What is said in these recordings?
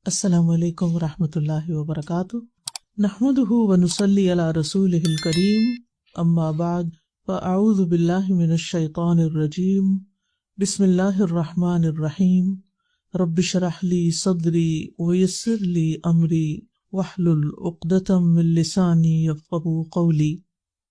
السلام علیکم ورحمۃ اللہ وبرکاتہ، نحمدہ ونصلی علی رسولہ الکریم، اما بعد فاعوذ باللہ من الشیطان الرجیم، بسم اللہ الرحمن الرحیم، رب اشرح لی صدری ویسر لی امری واحلل عقدۃ من لسانی یفقہوا قولی۔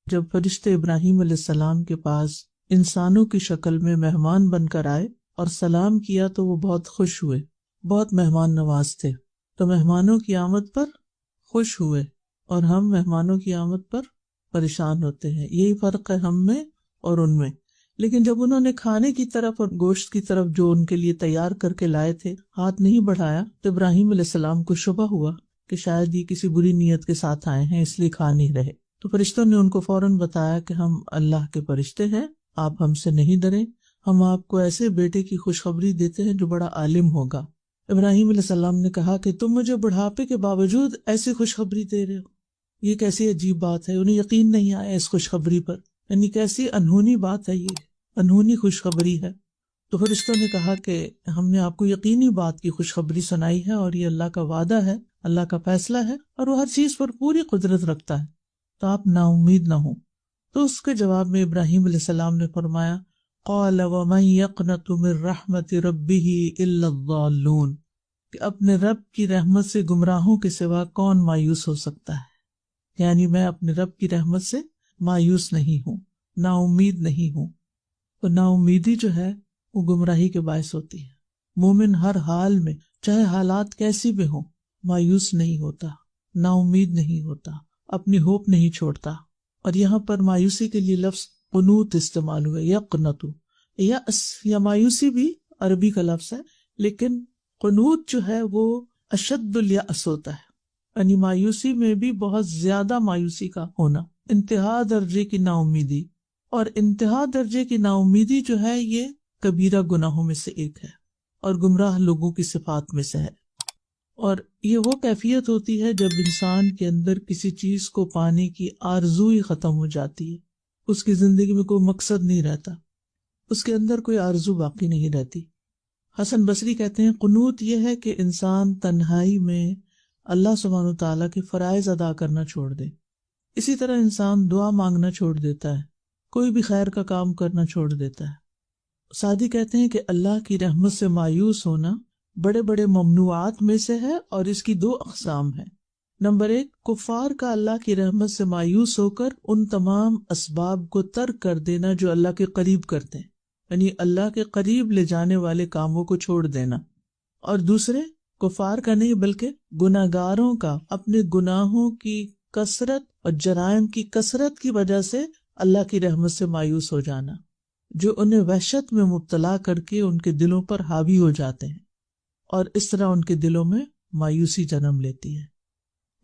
جب فرشتے ابراہیم علیہ السلام کے پاس انسانوں کی شکل میں مہمان بن کر آئے اور سلام کیا تو وہ بہت خوش ہوئے، بہت مہمان نواز تھے، تو مہمانوں کی آمد پر خوش ہوئے اور ہم مہمانوں کی آمد پر پریشان ہوتے ہیں۔ یہی فرق ہے ہم میں اور ان میں۔ لیکن جب انہوں نے کھانے کی طرف اور گوشت کی طرف جو ان کے لیے تیار کر کے لائے تھے ہاتھ نہیں بڑھایا تو ابراہیم علیہ السلام کو شبہ ہوا کہ شاید یہ کسی بری نیت کے ساتھ آئے ہیں، اس لیے کھا نہیں رہے۔ تو فرشتوں نے ان کو فوراً بتایا کہ ہم اللہ کے فرشتے ہیں، آپ ہم سے نہیں ڈریں، ہم آپ کو ایسے بیٹے کی خوشخبری دیتے ہیں جو بڑا عالم ہوگا۔ ابراہیم علیہ السلام نے کہا کہ تم مجھے بڑھاپے کے باوجود ایسی خوشخبری دے رہے ہو، یہ کیسی عجیب بات ہے۔ انہیں یقین نہیں آیا اس خوشخبری پر، یعنی کیسی انہونی بات ہے، یہ انہونی خوشخبری ہے۔ تو فرشتوں نے کہا کہ ہم نے آپ کو یقینی بات کی خوشخبری سنائی ہے اور یہ اللہ کا وعدہ ہے، اللہ کا فیصلہ ہے اور وہ ہر چیز پر پوری قدرت رکھتا ہے، تو آپ نا امید نہ ہوں۔ تو اس کے جواب میں ابراہیم علیہ السلام نے فرمایا قال ومن يقنط من رحمت ربه الا الضالون، کہ اپنے رب کی رحمت سے گمراہوں کے سوا کون مایوس ہو سکتا ہے، یعنی میں اپنے رب کی رحمت سے مایوس نہیں ہوں، نا امید نہیں ہوں۔ تو نا امیدی جو ہے وہ گمراہی کے باعث ہوتی ہے۔ مومن ہر حال میں چاہے حالات کیسی بھی ہوں مایوس نہیں ہوتا، نا امید نہیں ہوتا، اپنی ہوپ نہیں چھوڑتا۔ اور یہاں پر مایوسی کے لیے لفظ قنوط استعمال ہوئے، یقنط، یأس یا مایوسی بھی عربی کا لفظ ہے، لیکن قنوط جو ہے وہ اشد الیأس ہوتا ہے، یعنی مایوسی میں بھی بہت زیادہ مایوسی کا ہونا، انتہا درجے کی نا امیدی۔ اور انتہا درجے کی نا امیدی جو ہے یہ کبیرہ گناہوں میں سے ایک ہے اور گمراہ لوگوں کی صفات میں سے ہے۔ اور یہ وہ کیفیت ہوتی ہے جب انسان کے اندر کسی چیز کو پانے کی آرزو ہی ختم ہو جاتی ہے، اس کی زندگی میں کوئی مقصد نہیں رہتا، اس کے اندر کوئی آرزو باقی نہیں رہتی۔ حسن بصری کہتے ہیں قنوط یہ ہے کہ انسان تنہائی میں اللہ سبحانہ وتعالیٰ کے فرائض ادا کرنا چھوڑ دے۔ اسی طرح انسان دعا مانگنا چھوڑ دیتا ہے، کوئی بھی خیر کا کام کرنا چھوڑ دیتا ہے۔ سعدی کہتے ہیں کہ اللہ کی رحمت سے مایوس ہونا بڑے بڑے ممنوعات میں سے ہے اور اس کی دو اقسام ہیں۔ نمبر 1، کفار کا اللہ کی رحمت سے مایوس ہو کر ان تمام اسباب کو ترک کر دینا جو اللہ کے قریب کرتے ہیں، یعنی اللہ کے قریب لے جانے والے کاموں کو چھوڑ دینا۔ اور دوسرے، کفار کا نہیں بلکہ گناہگاروں کا اپنے گناہوں کی کثرت اور جرائم کی کثرت کی وجہ سے اللہ کی رحمت سے مایوس ہو جانا، جو انہیں وحشت میں مبتلا کر کے ان کے دلوں پر حاوی ہو جاتے ہیں اور اس طرح ان کے دلوں میں مایوسی جنم لیتی ہے،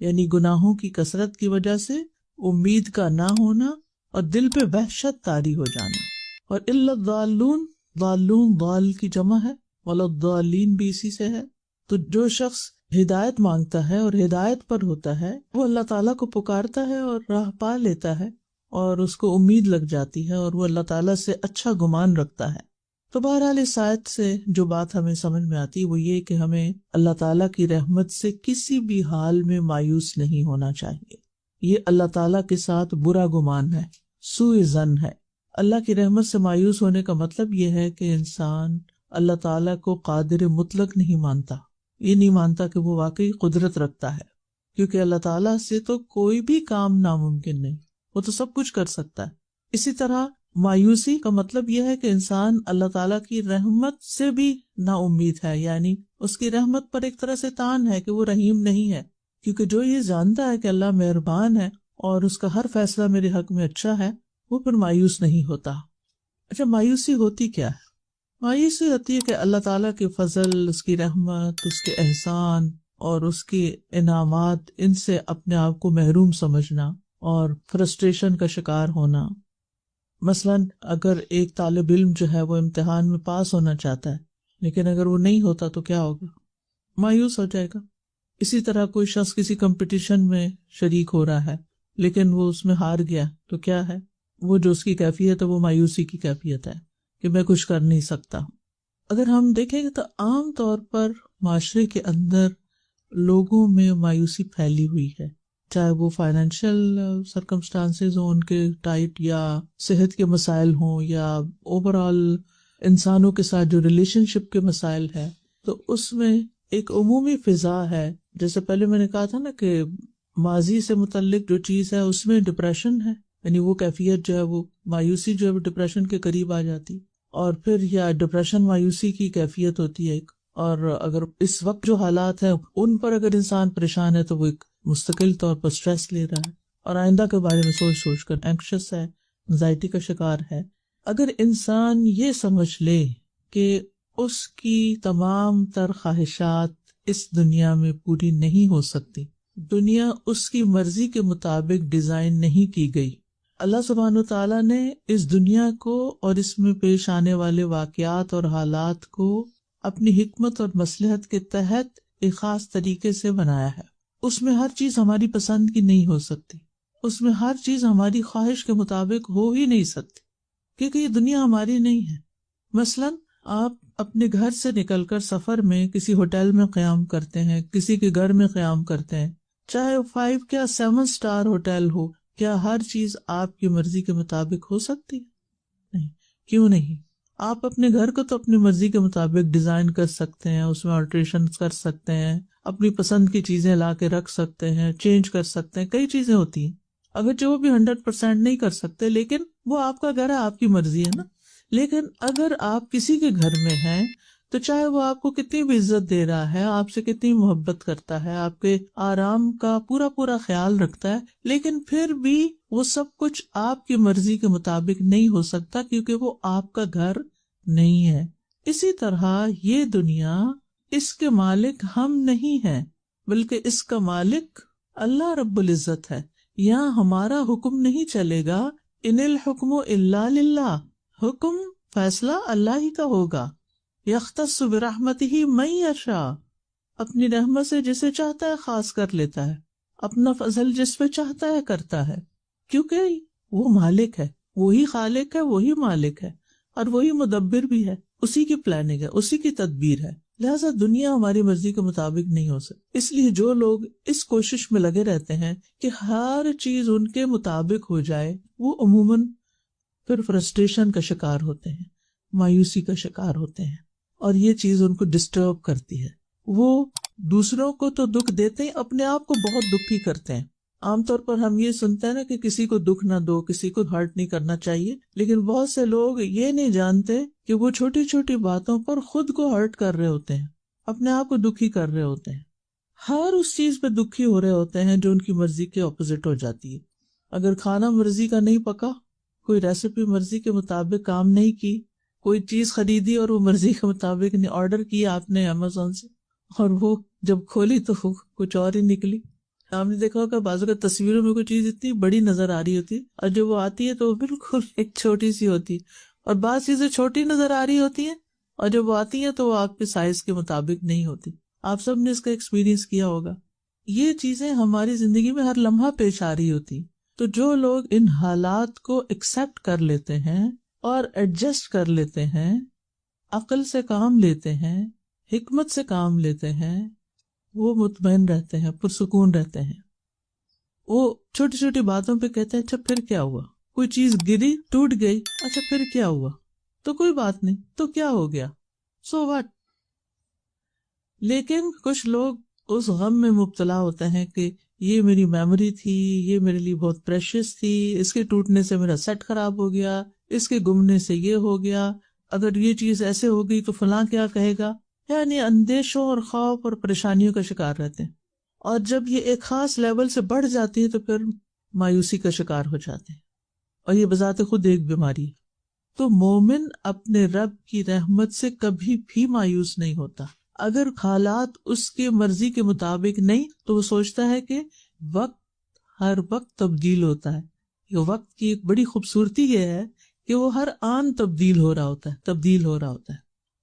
یعنی گناہوں کی کثرت کی وجہ سے امید کا نہ ہونا اور دل پہ وحشت طاری ہو جانا۔ اور الا الضالون، ضالون ضال کی جمع ہے، ولا الضالین بھی اسی سے ہے۔ تو جو شخص ہدایت مانگتا ہے اور ہدایت پر ہوتا ہے وہ اللہ تعالیٰ کو پکارتا ہے اور راہ پا لیتا ہے اور اس کو امید لگ جاتی ہے اور وہ اللہ تعالیٰ سے اچھا گمان رکھتا ہے۔ تو بہرحال اس آیت سے جو بات ہمیں سمجھ میں آتی ہے وہ یہ کہ ہمیں اللہ تعالیٰ کی رحمت سے کسی بھی حال میں مایوس نہیں ہونا چاہیے۔ یہ اللہ تعالیٰ کے ساتھ برا گمان ہے، سوء ظن ہے۔ اللہ کی رحمت سے مایوس ہونے کا مطلب یہ ہے کہ انسان اللہ تعالیٰ کو قادر مطلق نہیں مانتا، یہ نہیں مانتا کہ وہ واقعی قدرت رکھتا ہے، کیونکہ اللہ تعالیٰ سے تو کوئی بھی کام ناممکن نہیں، وہ تو سب کچھ کر سکتا ہے۔ اسی طرح مایوسی کا مطلب یہ ہے کہ انسان اللہ تعالیٰ کی رحمت سے بھی نا امید ہے، یعنی اس کی رحمت پر ایک طرح سے طعن ہے کہ وہ رحیم نہیں ہے، کیونکہ جو یہ جانتا ہے کہ اللہ مہربان ہے اور اس کا ہر فیصلہ میرے حق میں اچھا ہے، وہ پھر مایوس نہیں ہوتا۔ اچھا، مایوسی ہوتی کیا ہے؟ مایوسی ہوتی ہے کہ اللہ تعالیٰ کے فضل، اس کی رحمت، اس کے احسان اور اس کے انعامات، ان سے اپنے آپ کو محروم سمجھنا اور فرسٹریشن کا شکار ہونا۔ مثلاً اگر ایک طالب علم جو ہے وہ امتحان میں پاس ہونا چاہتا ہے لیکن اگر وہ نہیں ہوتا تو کیا ہوگا؟ مایوس ہو جائے گا۔ اسی طرح کوئی شخص کسی کمپٹیشن میں شریک ہو رہا ہے لیکن وہ اس میں ہار گیا تو کیا ہے؟ وہ جو اس کی کیفیت ہے وہ مایوسی کی کیفیت ہے کہ میں کچھ کر نہیں سکتا۔ اگر ہم دیکھیں گے تو عام طور پر معاشرے کے اندر لوگوں میں مایوسی پھیلی ہوئی ہے، چاہے وہ فائنینشیل سرکمسٹانسز ہوں ان کے ٹائٹ، یا صحت کے مسائل ہوں، یا اوور آل انسانوں کے ساتھ جو ریلیشن شپ کے مسائل ہیں. تو اس میں ایک عمومی فضا ہے. جیسے پہلے میں نے کہا تھا نا کہ ماضی سے متعلق جو چیز ہے اس میں ڈپریشن ہے، یعنی وہ کیفیت جو ہے، وہ مایوسی جو ہے وہ ڈپریشن کے قریب آ جاتی، اور پھر یا ڈپریشن مایوسی کی کیفیت ہوتی ہے ایک. اور اگر اس وقت جو حالات ہیں ان پر اگر انسان پریشان ہے تو وہ ایک مستقل طور پر سٹریس لے رہا ہے اور آئندہ کے بارے میں سوچ سوچ کر اینکشس ہے، انزائٹی کا شکار ہے. اگر انسان یہ سمجھ لے کہ اس کی تمام تر خواہشات اس دنیا میں پوری نہیں ہو سکتی، دنیا اس کی مرضی کے مطابق ڈیزائن نہیں کی گئی. اللہ سبحانہ وتعالیٰ نے اس دنیا کو اور اس میں پیش آنے والے واقعات اور حالات کو اپنی حکمت اور مصلحت کے تحت ایک خاص طریقے سے بنایا ہے. اس میں ہر چیز ہماری پسند کی نہیں ہو سکتی، اس میں ہر چیز ہماری خواہش کے مطابق ہو ہی نہیں سکتی، کیونکہ یہ دنیا ہماری نہیں ہے. مثلاً آپ اپنے گھر سے نکل کر سفر میں کسی ہوٹل میں قیام کرتے ہیں، کسی کے گھر میں قیام کرتے ہیں، چاہے 5 یا 7 اسٹار ہوٹل ہو، کیا ہر چیز آپ کی مرضی کے مطابق ہو سکتی ہے؟ نہیں. کیوں نہیں؟ آپ اپنے گھر کو تو اپنی مرضی کے مطابق ڈیزائن کر سکتے ہیں، اس میں آلٹریشن کر سکتے ہیں، اپنی پسند کی چیزیں لا کے رکھ سکتے ہیں، چینج کر سکتے ہیں، کئی چیزیں ہوتی ہیں. اگر جو وہ بھی 100% نہیں کر سکتے، لیکن وہ آپ کا گھر ہے، آپ کی مرضی ہے نا. لیکن اگر آپ کسی کے گھر میں ہیں تو چاہے وہ آپ کو کتنی بھی عزت دے رہا ہے، آپ سے کتنی محبت کرتا ہے، آپ کے آرام کا پورا پورا خیال رکھتا ہے، لیکن پھر بھی وہ سب کچھ آپ کی مرضی کے مطابق نہیں ہو سکتا، کیونکہ وہ آپ کا گھر نہیں ہے. اسی طرح یہ دنیا، اس کے مالک ہم نہیں ہیں، بلکہ اس کا مالک اللہ رب العزت ہے. یہاں ہمارا حکم نہیں چلے گا. ان الحکم الا للہ، حکم فیصلہ اللہ ہی کا ہوگا. یختص برحمتہ من یشاء، اپنی رحمت سے جسے چاہتا ہے خاص کر لیتا ہے، اپنا فضل جس پہ چاہتا ہے کرتا ہے، کیونکہ وہ مالک ہے، وہی خالق ہے، وہی مالک ہے، اور وہی مدبر بھی ہے. اسی کی پلاننگ ہے، اسی کی تدبیر ہے. لہٰذا دنیا ہماری مرضی کے مطابق نہیں ہو سکتی. اس لیے جو لوگ اس کوشش میں لگے رہتے ہیں کہ ہر چیز ان کے مطابق ہو جائے، وہ عموماً پھر فرسٹریشن کا شکار ہوتے ہیں، مایوسی کا شکار ہوتے ہیں، اور یہ چیز ان کو ڈسٹرب کرتی ہے. وہ دوسروں کو تو دکھ دیتے ہیں، اپنے آپ کو بہت دکھی کرتے ہیں. عام طور پر ہم یہ سنتے ہیں نا کہ کسی کو دکھ نہ دو، کسی کو ہرٹ نہیں کرنا چاہیے، لیکن بہت سے لوگ یہ نہیں جانتے کہ وہ چھوٹی چھوٹی باتوں پر خود کو ہرٹ کر رہے ہوتے ہیں، اپنے آپ کو دکھی کر رہے ہوتے ہیں، ہر اس چیز پہ دکھی ہو رہے ہوتے ہیں جو ان کی مرضی کے اپوزٹ ہو جاتی ہے. اگر کھانا مرضی کا نہیں پکا، کوئی ریسیپی مرضی کے مطابق کام نہیں کی، کوئی چیز خریدی اور وہ مرضی کے مطابق نہیں، آرڈر کیا آپ نے امیزون سے، اور وہ جب کھولی تو کچھ اور ہی نکلی. آپ نے دیکھا ہوگا بعض اوقات تصویروں میں کوئی چیز اتنی بڑی نظر آ رہی ہوتی ہے، اور جب وہ آتی ہے تو وہ بالکل ایک چھوٹی سی ہوتی ہے، اور بعض چیزیں چھوٹی نظر آ رہی ہوتی ہیں اور جب وہ آتی ہیں تو وہ آپ کے سائز کے مطابق نہیں ہوتی. آپ سب نے اس کا ایکسپیرینس کیا ہوگا. یہ چیزیں ہماری زندگی میں ہر لمحہ پیش آ رہی ہوتی. تو جو لوگ ان حالات کو ایکسپٹ کر لیتے ہیں اور ایڈجسٹ کر لیتے ہیں، عقل سے کام لیتے ہیں، حکمت سے کام لیتے ہیں، وہ مطمئن رہتے ہیں، پرسکون رہتے ہیں. وہ چھوٹی چھوٹی باتوں پہ کہتے ہیں اچھا پھر کیا ہوا، کوئی چیز گری ٹوٹ گئی، اچھا پھر کیا ہوا، تو کوئی بات نہیں، تو کیا ہو گیا، سو واٹ. لیکن کچھ لوگ اس غم میں مبتلا ہوتے ہیں کہ یہ میری میموری تھی، یہ میرے لیے بہت پریشیس تھی، اس کے ٹوٹنے سے میرا سیٹ خراب ہو گیا، اس کے گمنے سے یہ ہو گیا، اگر یہ چیز ایسے ہو گئی تو فلاں کیا کہے گا. یعنی اندیشوں اور خوف اور پریشانیوں کا شکار رہتے ہیں، اور جب یہ ایک خاص لیول سے بڑھ جاتی ہے تو پھر مایوسی کا شکار ہو جاتے ہیں، اور یہ بذات خود ایک بیماری ہے. تو مومن اپنے رب کی رحمت سے کبھی بھی مایوس نہیں ہوتا. اگر حالات اس کے مرضی کے مطابق نہیں تو وہ سوچتا ہے کہ وقت ہر وقت تبدیل ہوتا ہے. یہ وقت کی ایک بڑی خوبصورتی یہ ہے کہ وہ ہر آن تبدیل ہو رہا ہوتا ہے.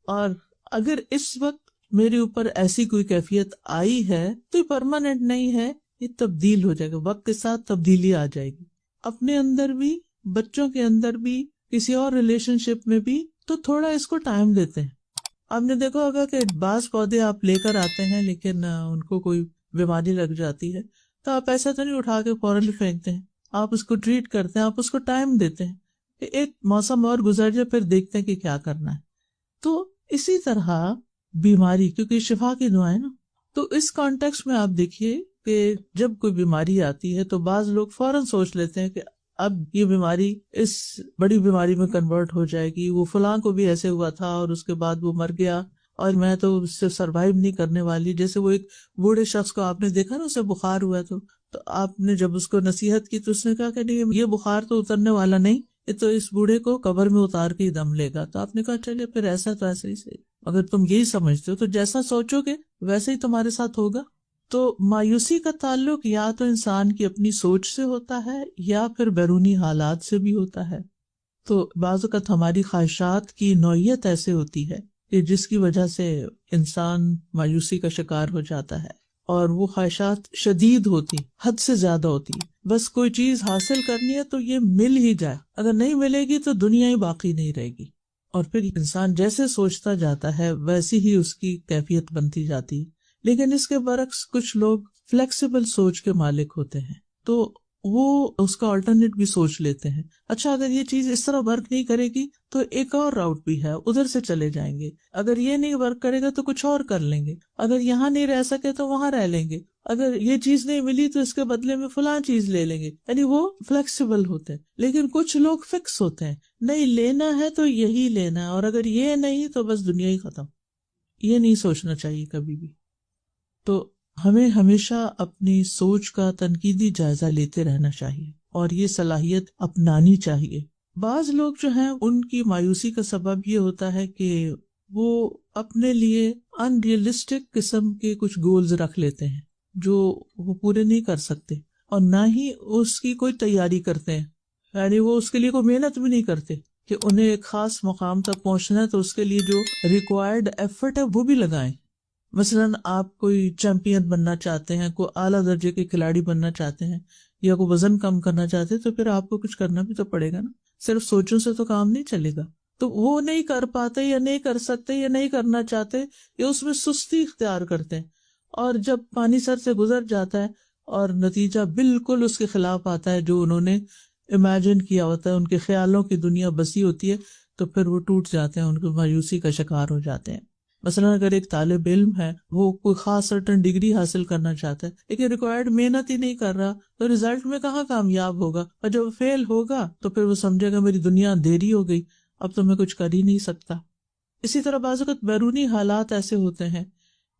اور اگر اس وقت میرے اوپر ایسی کوئی کیفیت آئی ہے تو یہ پرماننٹ نہیں ہے، یہ تبدیل ہو جائے گا، وقت کے ساتھ تبدیلی آ جائے گی. اپنے اندر بھی، بچوں کے اندر بھی، کسی اور ریلیشن شپ میں بھی، تو تھوڑا اس کو ٹائم دیتے ہیں. آپ نے دیکھا ہوگا کہ بعض پودے آپ لے کر آتے ہیں لیکن ان کو کوئی بیماری لگ جاتی ہے تو آپ ایسا تو نہیں اٹھا کے فوراً پھینکتے ہیں، آپ اس کو ٹریٹ کرتے ہیں، آپ اس کو ٹائم دیتے ہیں کہ ایک موسم اور گزر جائے پھر دیکھتے ہیں کہ کیا کرنا ہے. تو اسی طرح بیماری، کیونکہ شفا کی دعا ہے نا، تو اس کانٹیکسٹ میں آپ دیکھیے کہ جب کوئی بیماری آتی ہے تو بعض لوگ فوراً سوچ لیتے ہیں کہ اب یہ بیماری اس بڑی بیماری میں کنورٹ ہو جائے گی، وہ فلاں کو بھی ایسے ہوا تھا اور اس کے بعد وہ مر گیا اور میں تو اس سے سروائیو نہیں کرنے والی. جیسے وہ ایک بوڑھے شخص کو آپ نے دیکھا نا، اسے بخار ہوا تو آپ نے جب اس کو نصیحت کی تو اس نے کہا کہ نہیں، یہ بخار تو اترنے والا نہیں، یہ تو اس بوڑھے کو قبر میں اتار کے ہی دم لے گا. تو آپ نے کہا چلیے پھر ایسا تو ایسا ہی صحیح، اگر تم یہی سمجھتے ہو تو جیسا سوچو گے ویسے ہی تمہارے ساتھ ہوگا. تو مایوسی کا تعلق یا تو انسان کی اپنی سوچ سے ہوتا ہے یا پھر بیرونی حالات سے بھی ہوتا ہے. تو بعض اوقات ہماری خواہشات کی نوعیت ایسے ہوتی ہے کہ جس کی وجہ سے انسان مایوسی کا شکار ہو جاتا ہے، اور وہ خواہشات شدید ہوتی، حد سے زیادہ ہوتی. بس کوئی چیز حاصل کرنی ہے تو یہ مل ہی جائے، اگر نہیں ملے گی تو دنیا ہی باقی نہیں رہے گی. اور پھر انسان جیسے سوچتا جاتا ہے ویسی ہی اس کی کیفیت بنتی جاتی. لیکن اس کے برعکس کچھ لوگ فلیکسیبل سوچ کے مالک ہوتے ہیں، تو وہ اس کا آلٹرنیٹ بھی سوچ لیتے ہیں. اچھا اگر یہ چیز اس طرح ورک نہیں کرے گی تو ایک اور راؤٹ بھی ہے، ادھر سے چلے جائیں گے. اگر یہ نہیں ورک کرے گا تو کچھ اور کر لیں گے. اگر یہاں نہیں رہ سکے تو وہاں رہ لیں گے. اگر یہ چیز نہیں ملی تو اس کے بدلے میں فلاں چیز لے لیں گے. یعنی وہ فلیکسیبل ہوتے ہیں. لیکن کچھ لوگ فکس ہوتے ہیں، نہیں لینا ہے تو یہی لینا ہے، اور اگر یہ نہیں تو بس دنیا ہی ختم. یہ نہیں سوچنا چاہیے کبھی بھی. تو ہمیں ہمیشہ اپنی سوچ کا تنقیدی جائزہ لیتے رہنا چاہیے اور یہ صلاحیت اپنانی چاہیے. بعض لوگ جو ہیں ان کی مایوسی کا سبب یہ ہوتا ہے کہ وہ اپنے لیے ان ریئلسٹک قسم کے کچھ گولز رکھ لیتے ہیں جو وہ پورے نہیں کر سکتے، اور نہ ہی اس کی کوئی تیاری کرتے ہیں. یعنی وہ اس کے لیے کوئی محنت بھی نہیں کرتے کہ انہیں ایک خاص مقام تک پہنچنا ہے تو اس کے لیے جو ریکوائرڈ ایفرٹ ہے وہ بھی لگائیں. مثلاً آپ کوئی چیمپئن بننا چاہتے ہیں، کوئی اعلیٰ درجے کے کھلاڑی بننا چاہتے ہیں، یا کوئی وزن کم کرنا چاہتے ہیں، تو پھر آپ کو کچھ کرنا بھی تو پڑے گا نا. صرف سوچوں سے تو کام نہیں چلے گا. تو وہ نہیں کر پاتے یا نہیں کر سکتے یا نہیں کرنا چاہتے، یا اس میں سستی اختیار کرتے ہیں، اور جب پانی سر سے گزر جاتا ہے اور نتیجہ بالکل اس کے خلاف آتا ہے جو انہوں نے امیجن کیا ہوتا ہے، ان کے خیالوں کی دنیا بسی ہوتی ہے، تو پھر وہ ٹوٹ جاتے ہیں، ان کو مایوسی کا شکار ہو جاتے ہیں. مثلا اگر ایک طالب علم ہے، وہ کوئی خاص سرٹن ڈگری حاصل کرنا چاہتا ہے لیکن ریکوائرڈ محنت ہی نہیں کر رہا، تو ریزلٹ میں کہاں کامیاب ہوگا، اور جب فیل ہوگا تو پھر وہ سمجھے گا میری دنیا اندھیری ہو گئی، اب تو میں کچھ کر ہی نہیں سکتا. اسی طرح بعض اوقات بیرونی حالات ایسے ہوتے ہیں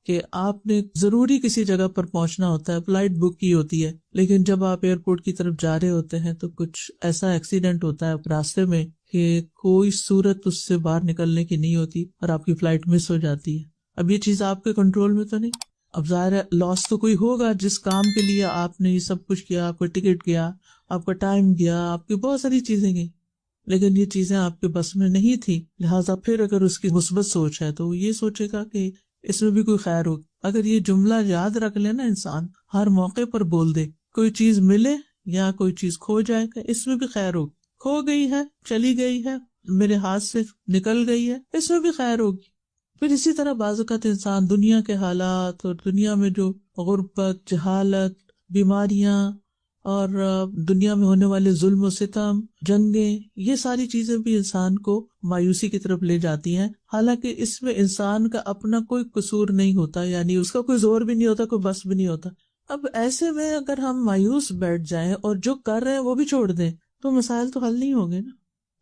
کہ آپ نے ضروری کسی جگہ پر پہنچنا ہوتا ہے، فلائٹ بک کی ہوتی ہے، لیکن جب آپ ایئرپورٹ کی طرف جا رہے ہوتے ہیں تو کچھ ایسا ایکسیڈنٹ ہوتا ہے راستے میں کہ کوئی صورت اس سے باہر نکلنے کی نہیں ہوتی اور آپ کی فلائٹ مس ہو جاتی ہے. اب یہ چیز آپ کے کنٹرول میں تو نہیں. اب ظاہر ہے لاس تو کوئی ہوگا، جس کام کے لیے آپ نے یہ سب کچھ کیا، آپ کا ٹکٹ گیا، آپ کا ٹائم گیا، آپ کی بہت ساری چیزیں گئی، لیکن یہ چیزیں آپ کے بس میں نہیں تھی. لہٰذا پھر اگر اس کی مثبت سوچ ہے تو وہ یہ سوچے گا کہ اس میں بھی کوئی خیر ہوگی. اگر یہ جملہ یاد رکھ لینا انسان، ہر موقع پر بول دے، کوئی چیز ملے یا کوئی چیز کھو جائے گا، اس میں بھی خیر ہوگی. کھو گئی ہے، چلی گئی ہے، میرے ہاتھ سے نکل گئی ہے، اس میں بھی خیر ہوگی. پھر اسی طرح بعض اوقات انسان دنیا کے حالات اور دنیا میں جو غربت، جہالت، بیماریاں اور دنیا میں ہونے والے ظلم و ستم، جنگیں، یہ ساری چیزیں بھی انسان کو مایوسی کی طرف لے جاتی ہیں، حالانکہ اس میں انسان کا اپنا کوئی قصور نہیں ہوتا، یعنی اس کا کوئی زور بھی نہیں ہوتا، کوئی بس بھی نہیں ہوتا. اب ایسے میں اگر ہم مایوس بیٹھ جائیں اور جو کر رہے ہیں وہ بھی چھوڑ دیں تو مسائل تو حل نہیں ہوں گے نا.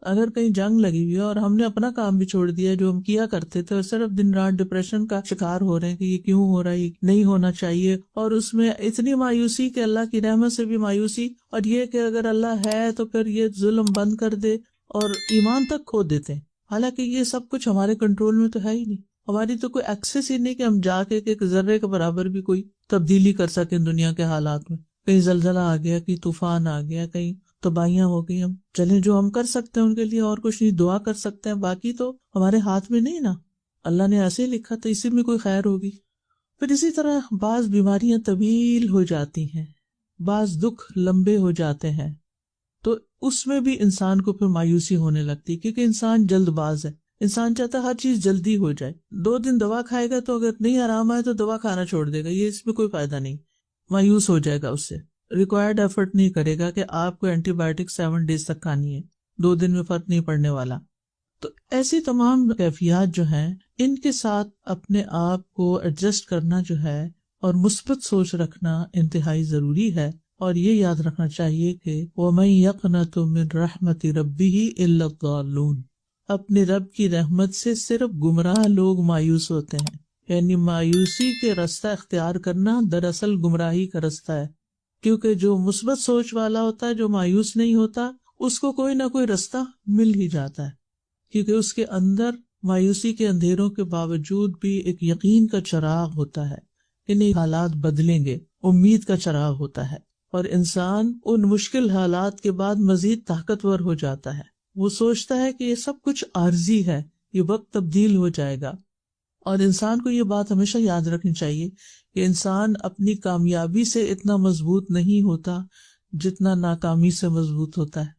اگر کہیں جنگ لگی ہوئی ہے اور ہم نے اپنا کام بھی چھوڑ دیا جو ہم کیا کرتے تھے، اور صرف دن رات ڈپریشن کا شکار ہو رہے ہیں کہ یہ کیوں ہو رہا ہے، یہ نہیں ہونا چاہیے، اور اس میں اتنی مایوسی کہ اللہ کی رحمت سے بھی مایوسی، اور یہ کہ اگر اللہ ہے تو پھر یہ ظلم بند کر دے، اور ایمان تک کھو دیتے ہیں. حالانکہ یہ سب کچھ ہمارے کنٹرول میں تو ہے ہی نہیں. ہماری تو کوئی ایکسس ہی نہیں کہ ہم جا کے ایک ذرے کے برابر بھی کوئی تبدیلی کر سکیں دنیا کے حالات میں. کہیں زلزلہ آ گیا، کہیں طوفان آ گیا، کہیں تباہیاں ہو گئی، ہم چلیں جو ہم کر سکتے ہیں ان کے لیے اور کچھ نہیں، دعا کر سکتے ہیں، باقی تو ہمارے ہاتھ میں نہیں نا. اللہ نے ایسے ہی لکھا تو اسی میں کوئی خیر ہوگی. پھر اسی طرح بعض بیماریاں طویل ہو جاتی ہیں، بعض دکھ لمبے ہو جاتے ہیں، تو اس میں بھی انسان کو پھر مایوسی ہونے لگتی ہے، کیونکہ انسان جلد باز ہے. انسان چاہتا ہے ہر چیز جلدی ہو جائے. 2 دن دوا کھائے گا تو اگر نہیں آرام آئے تو دوا کھانا چھوڑ دے گا، یہ اس میں کوئی فائدہ نہیں، مایوس ہو جائے گا. اس سے ریکوائرڈ ایفرٹ نہیں کرے گا کہ آپ کو اینٹی بایوٹک 7 days تک کھانی ہے، 2 دن میں فرق نہیں پڑنے والا. تو ایسی تمام کیفیات جو ہیں ان کے ساتھ اپنے آپ کو ایڈجسٹ کرنا جو ہے اور مثبت سوچ رکھنا انتہائی ضروری ہے. اور یہ یاد رکھنا چاہیے کہ وَمَن يَقْنَطُ مِن رَحْمَةِ رَبِّهِ إِلَّا الضَّالُّونَ، اپنے رب کی رحمت سے صرف گمراہ لوگ مایوس ہوتے ہیں. یعنی مایوسی کے رستہ اختیار کرنا دراصل گمراہی کا رستہ ہے، کیونکہ جو مثبت سوچ والا ہوتا ہے، جو مایوس نہیں ہوتا، اس کو کوئی نہ کوئی رستہ مل ہی جاتا ہے، کیونکہ اس کے اندر مایوسی کے اندھیروں کے باوجود بھی ایک یقین کا چراغ ہوتا ہے، انہیں حالات بدلیں گے، امید کا چراغ ہوتا ہے. اور انسان ان مشکل حالات کے بعد مزید طاقتور ہو جاتا ہے. وہ سوچتا ہے کہ یہ سب کچھ عارضی ہے، یہ وقت تبدیل ہو جائے گا. اور انسان کو یہ بات ہمیشہ یاد رکھنی چاہیے کہ انسان اپنی کامیابی سے اتنا مضبوط نہیں ہوتا جتنا ناکامی سے مضبوط ہوتا ہے.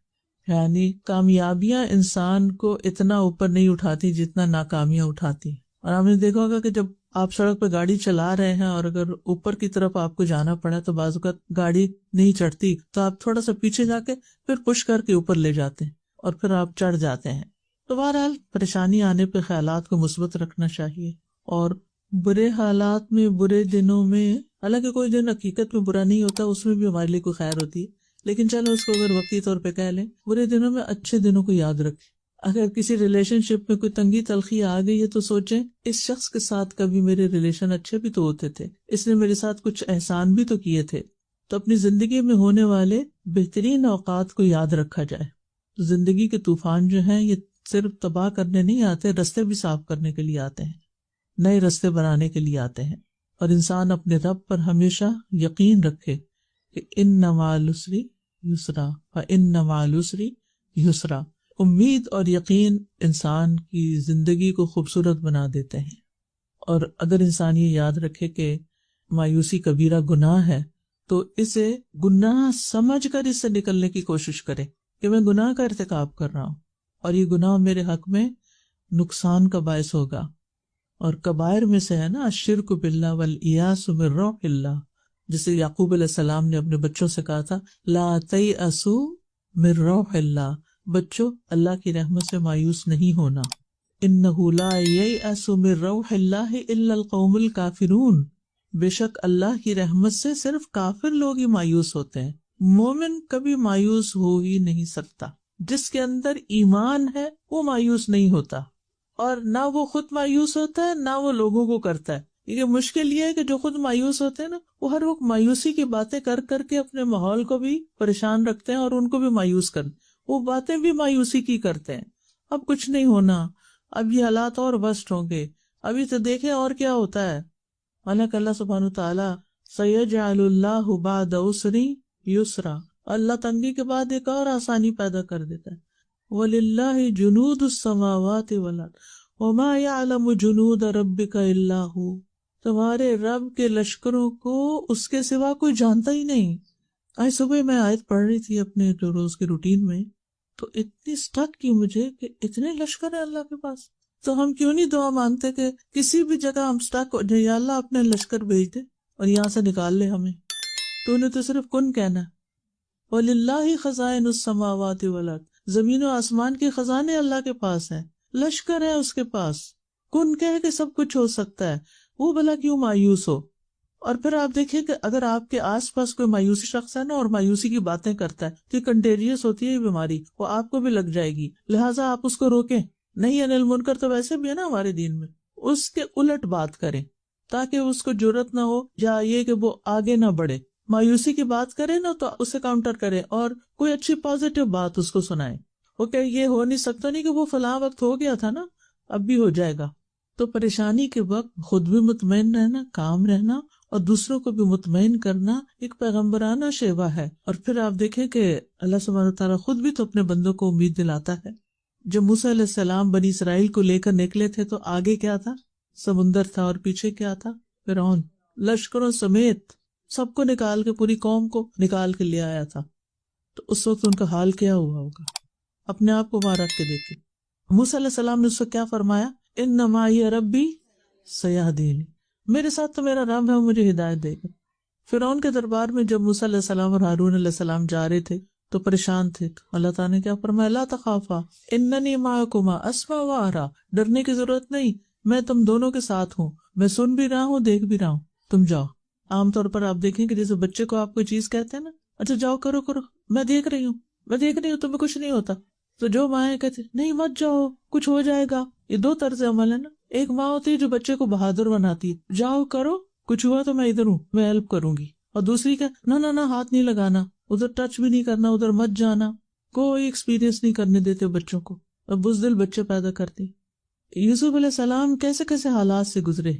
یعنی کامیابیاں انسان کو اتنا اوپر نہیں اٹھاتی جتنا ناکامیاں اٹھاتی. اور آپ نے دیکھا ہوگا کہ جب آپ سڑک پہ گاڑی چلا رہے ہیں اور اگر اوپر کی طرف آپ کو جانا پڑا تو بعض اوقات گاڑی نہیں چڑھتی تو آپ تھوڑا سا پیچھے جا کے پھر پش کر کے اوپر لے جاتے ہیں اور پھر آپ چڑھ جاتے ہیں. تو بہرحال پریشانی آنے پہ خیالات کو مثبت رکھنا چاہیے، اور برے حالات میں، برے دنوں میں، حالانکہ کوئی دن حقیقت میں برا نہیں ہوتا، اس میں بھی ہمارے لیے کوئی خیر ہوتی ہے، لیکن چلو اس کو اگر وقتی طور پہ کہہ لیں، برے دنوں میں اچھے دنوں کو یاد رکھیں. اگر کسی ریلیشن شپ میں کوئی تنگی تلخی آ گئی ہے تو سوچیں اس شخص کے ساتھ کبھی میرے ریلیشن اچھے بھی تو ہوتے تھے، اس نے میرے ساتھ کچھ احسان بھی تو کیے تھے. تو اپنی زندگی میں ہونے والے بہترین اوقات کو یاد رکھا جائے. زندگی کے طوفان جو ہیں یہ صرف تباہ کرنے نہیں آتے، رستے بھی صاف کرنے کے لیے آتے ہیں، نئے رستے بنانے کے لیے آتے ہیں. اور انسان اپنے رب پر ہمیشہ یقین رکھے کہ ان مع العسر یسرا فان مع العسر یسرا. امید اور یقین انسان کی زندگی کو خوبصورت بنا دیتے ہیں. اور اگر انسان یہ یاد رکھے کہ مایوسی کبیرہ گناہ ہے تو اسے گناہ سمجھ کر اس سے نکلنے کی کوشش کرے کہ میں گناہ کا ارتکاب کر رہا ہوں اور یہ گناہ میرے حق میں نقصان کا باعث ہوگا. اور کبائر میں سے ہے نا الشرک باللہ والیاس من روح اللہ، جسے یعقوب علیہ السلام نے اپنے بچوں سے کہا تھا لا تیأسوا من روح اللہ، بچوں اللہ کی رحمت سے مایوس نہیں ہونا. انہ لا ییأس من روح اللہ الا القوم الکافرون، بے شک اللہ کی رحمت سے صرف کافر لوگ ہی مایوس ہوتے ہیں، مومن کبھی مایوس ہو ہی نہیں سکتا. جس کے اندر ایمان ہے وہ مایوس نہیں ہوتا، اور نہ وہ خود مایوس ہوتا ہے نہ وہ لوگوں کو کرتا ہے. یہ مشکل یہ ہے کہ جو خود مایوس ہوتے ہیں نا وہ ہر وقت مایوسی کی باتیں کر کر کے اپنے ماحول کو بھی پریشان رکھتے ہیں اور ان کو بھی مایوس کرتے، وہ باتیں بھی مایوسی کی کرتے ہیں. اب کچھ نہیں ہونا، اب یہ حالات اور ورسٹ ہوں گے، ابھی تو دیکھیں اور کیا ہوتا ہے. حالانکہ اللہ سبحانہ تعالیٰ سیجعل اللہ بعد عسر یسرا، اللہ تنگی کے بعد ایک اور آسانی پیدا کر دیتا ہے. وَلِلَّهِ جُنُودُ السَّمَاوَاتِ وَالْأَرْضِ وَمَا يَعْلَمُ جُنُودَ رَبِّكَ إِلَّا هُوَ، تمہارے رب کے لشکروں کو اس کے سوا کوئی جانتا ہی نہیں. آج صبح میں آیت پڑھ رہی تھی اپنے جو روز کے روٹین میں، تو اتنی سٹک کی مجھے کہ اتنے لشکر ہیں اللہ کے پاس. تو ہم کیوں نہیں دعا مانگتے کہ کسی بھی جگہ ہم سٹک ہو جائے، یا اللہ اپنے لشکر بھیج دے اور یہاں سے نکال لے ہمیں. تو انہیں تو صرف کن کہنا. وَلِلَّهِ خَزَائِنُ السَّمَاوَاتِ وَالْأَرْضِ، زمین و آسمان کے خزانے اللہ کے پاس ہیں، لشکر ہے اس کے پاس، کن کہہ کے سب کچھ ہو سکتا ہے. وہ بھلا کیوں مایوس ہو؟ اور پھر آپ دیکھیں کہ اگر آپ کے آس پاس کوئی مایوسی شخص ہے نا اور مایوسی کی باتیں کرتا ہے تو یہ کنٹیجیس ہوتی ہے یہ بیماری، وہ آپ کو بھی لگ جائے گی، لہٰذا آپ اس کو روکیں. نہیں انل منکر تو ویسے بھی ہے نا ہمارے دین میں، اس کے الٹ بات کریں تاکہ اس کو جرأت نہ ہو یا یہ کہ وہ آگے نہ بڑھے. مایوسی کی بات کرے نا تو اسے کاؤنٹر کرے اور کوئی اچھی پازیٹیو بات اس کو سنائے. وہ کہ یہ ہو نہیں سکتا نہیں کہ وہ فلاں وقت ہو گیا تھا نا، اب بھی ہو جائے گا. تو پریشانی کے وقت خود بھی مطمئن رہنا، کام رہنا اور دوسروں کو بھی مطمئن کرنا ایک پیغمبرانہ شیوا ہے. اور پھر آپ دیکھیں کہ اللہ سبحانہ تعالیٰ خود بھی تو اپنے بندوں کو امید دلاتا ہے. جب موسیٰ علیہ السلام بنی اسرائیل کو لے کر نکلے تھے تو آگے کیا تھا؟ سمندر تھا، اور پیچھے کیا تھا؟ فرعون لشکروں سمیت سب کو نکال کے، پوری قوم کو نکال کے لے آیا تھا. تو اس وقت ان کا حال کیا ہوا ہوگا؟ اپنے آپ کو وہاں رکھ کے دیکھیں. موسیٰ علیہ السلام نے اس سے کیا فرمایا؟ ان معی ربی سیہدین، میرے ساتھ تو میرا رب ہے، مجھے ہدایت دے گا۔ فرعون کے دربار میں جب موسیٰ علیہ السلام اور ہارون علیہ السلام جا رہے تھے تو پریشان تھے، اللہ تعالیٰ نے کیا فرمایا؟ لا تخافا اننی معکما اسمع و ارا، ڈرنے کی ضرورت نہیں، میں تم دونوں کے ساتھ ہوں، میں سن بھی رہا ہوں، دیکھ بھی رہا ہوں، تم جاؤ۔ عام طور پر آپ دیکھیں کہ جیسے بچے کو آپ کوئی چیز کہتے ہیں نا، اچھا جاؤ کرو کرو، میں دیکھ رہی ہوں میں دیکھ رہی ہوں، تمہیں کچھ نہیں ہوتا۔ تو جو مائیں کہتی نہیں مت جاؤ کچھ ہو جائے گا، یہ دو طرز عمل ہے نا۔ ایک ماں ہوتی ہے جو بچے کو بہادر بناتی ہے، جاؤ کرو، کچھ ہوا تو میں ادھر ہوں، میں ہیلپ کروں گی۔ اور دوسری کا نہ نہ نہ، ہاتھ نہیں لگانا، ادھر ٹچ بھی نہیں کرنا، ادھر مت جانا، کوئی ایکسپیرینس نہیں کرنے دیتے بچوں کو، اور بزدل بچے پیدا کرتی۔ یوسف علیہ السلام کیسے کیسے حالات سے گزرے،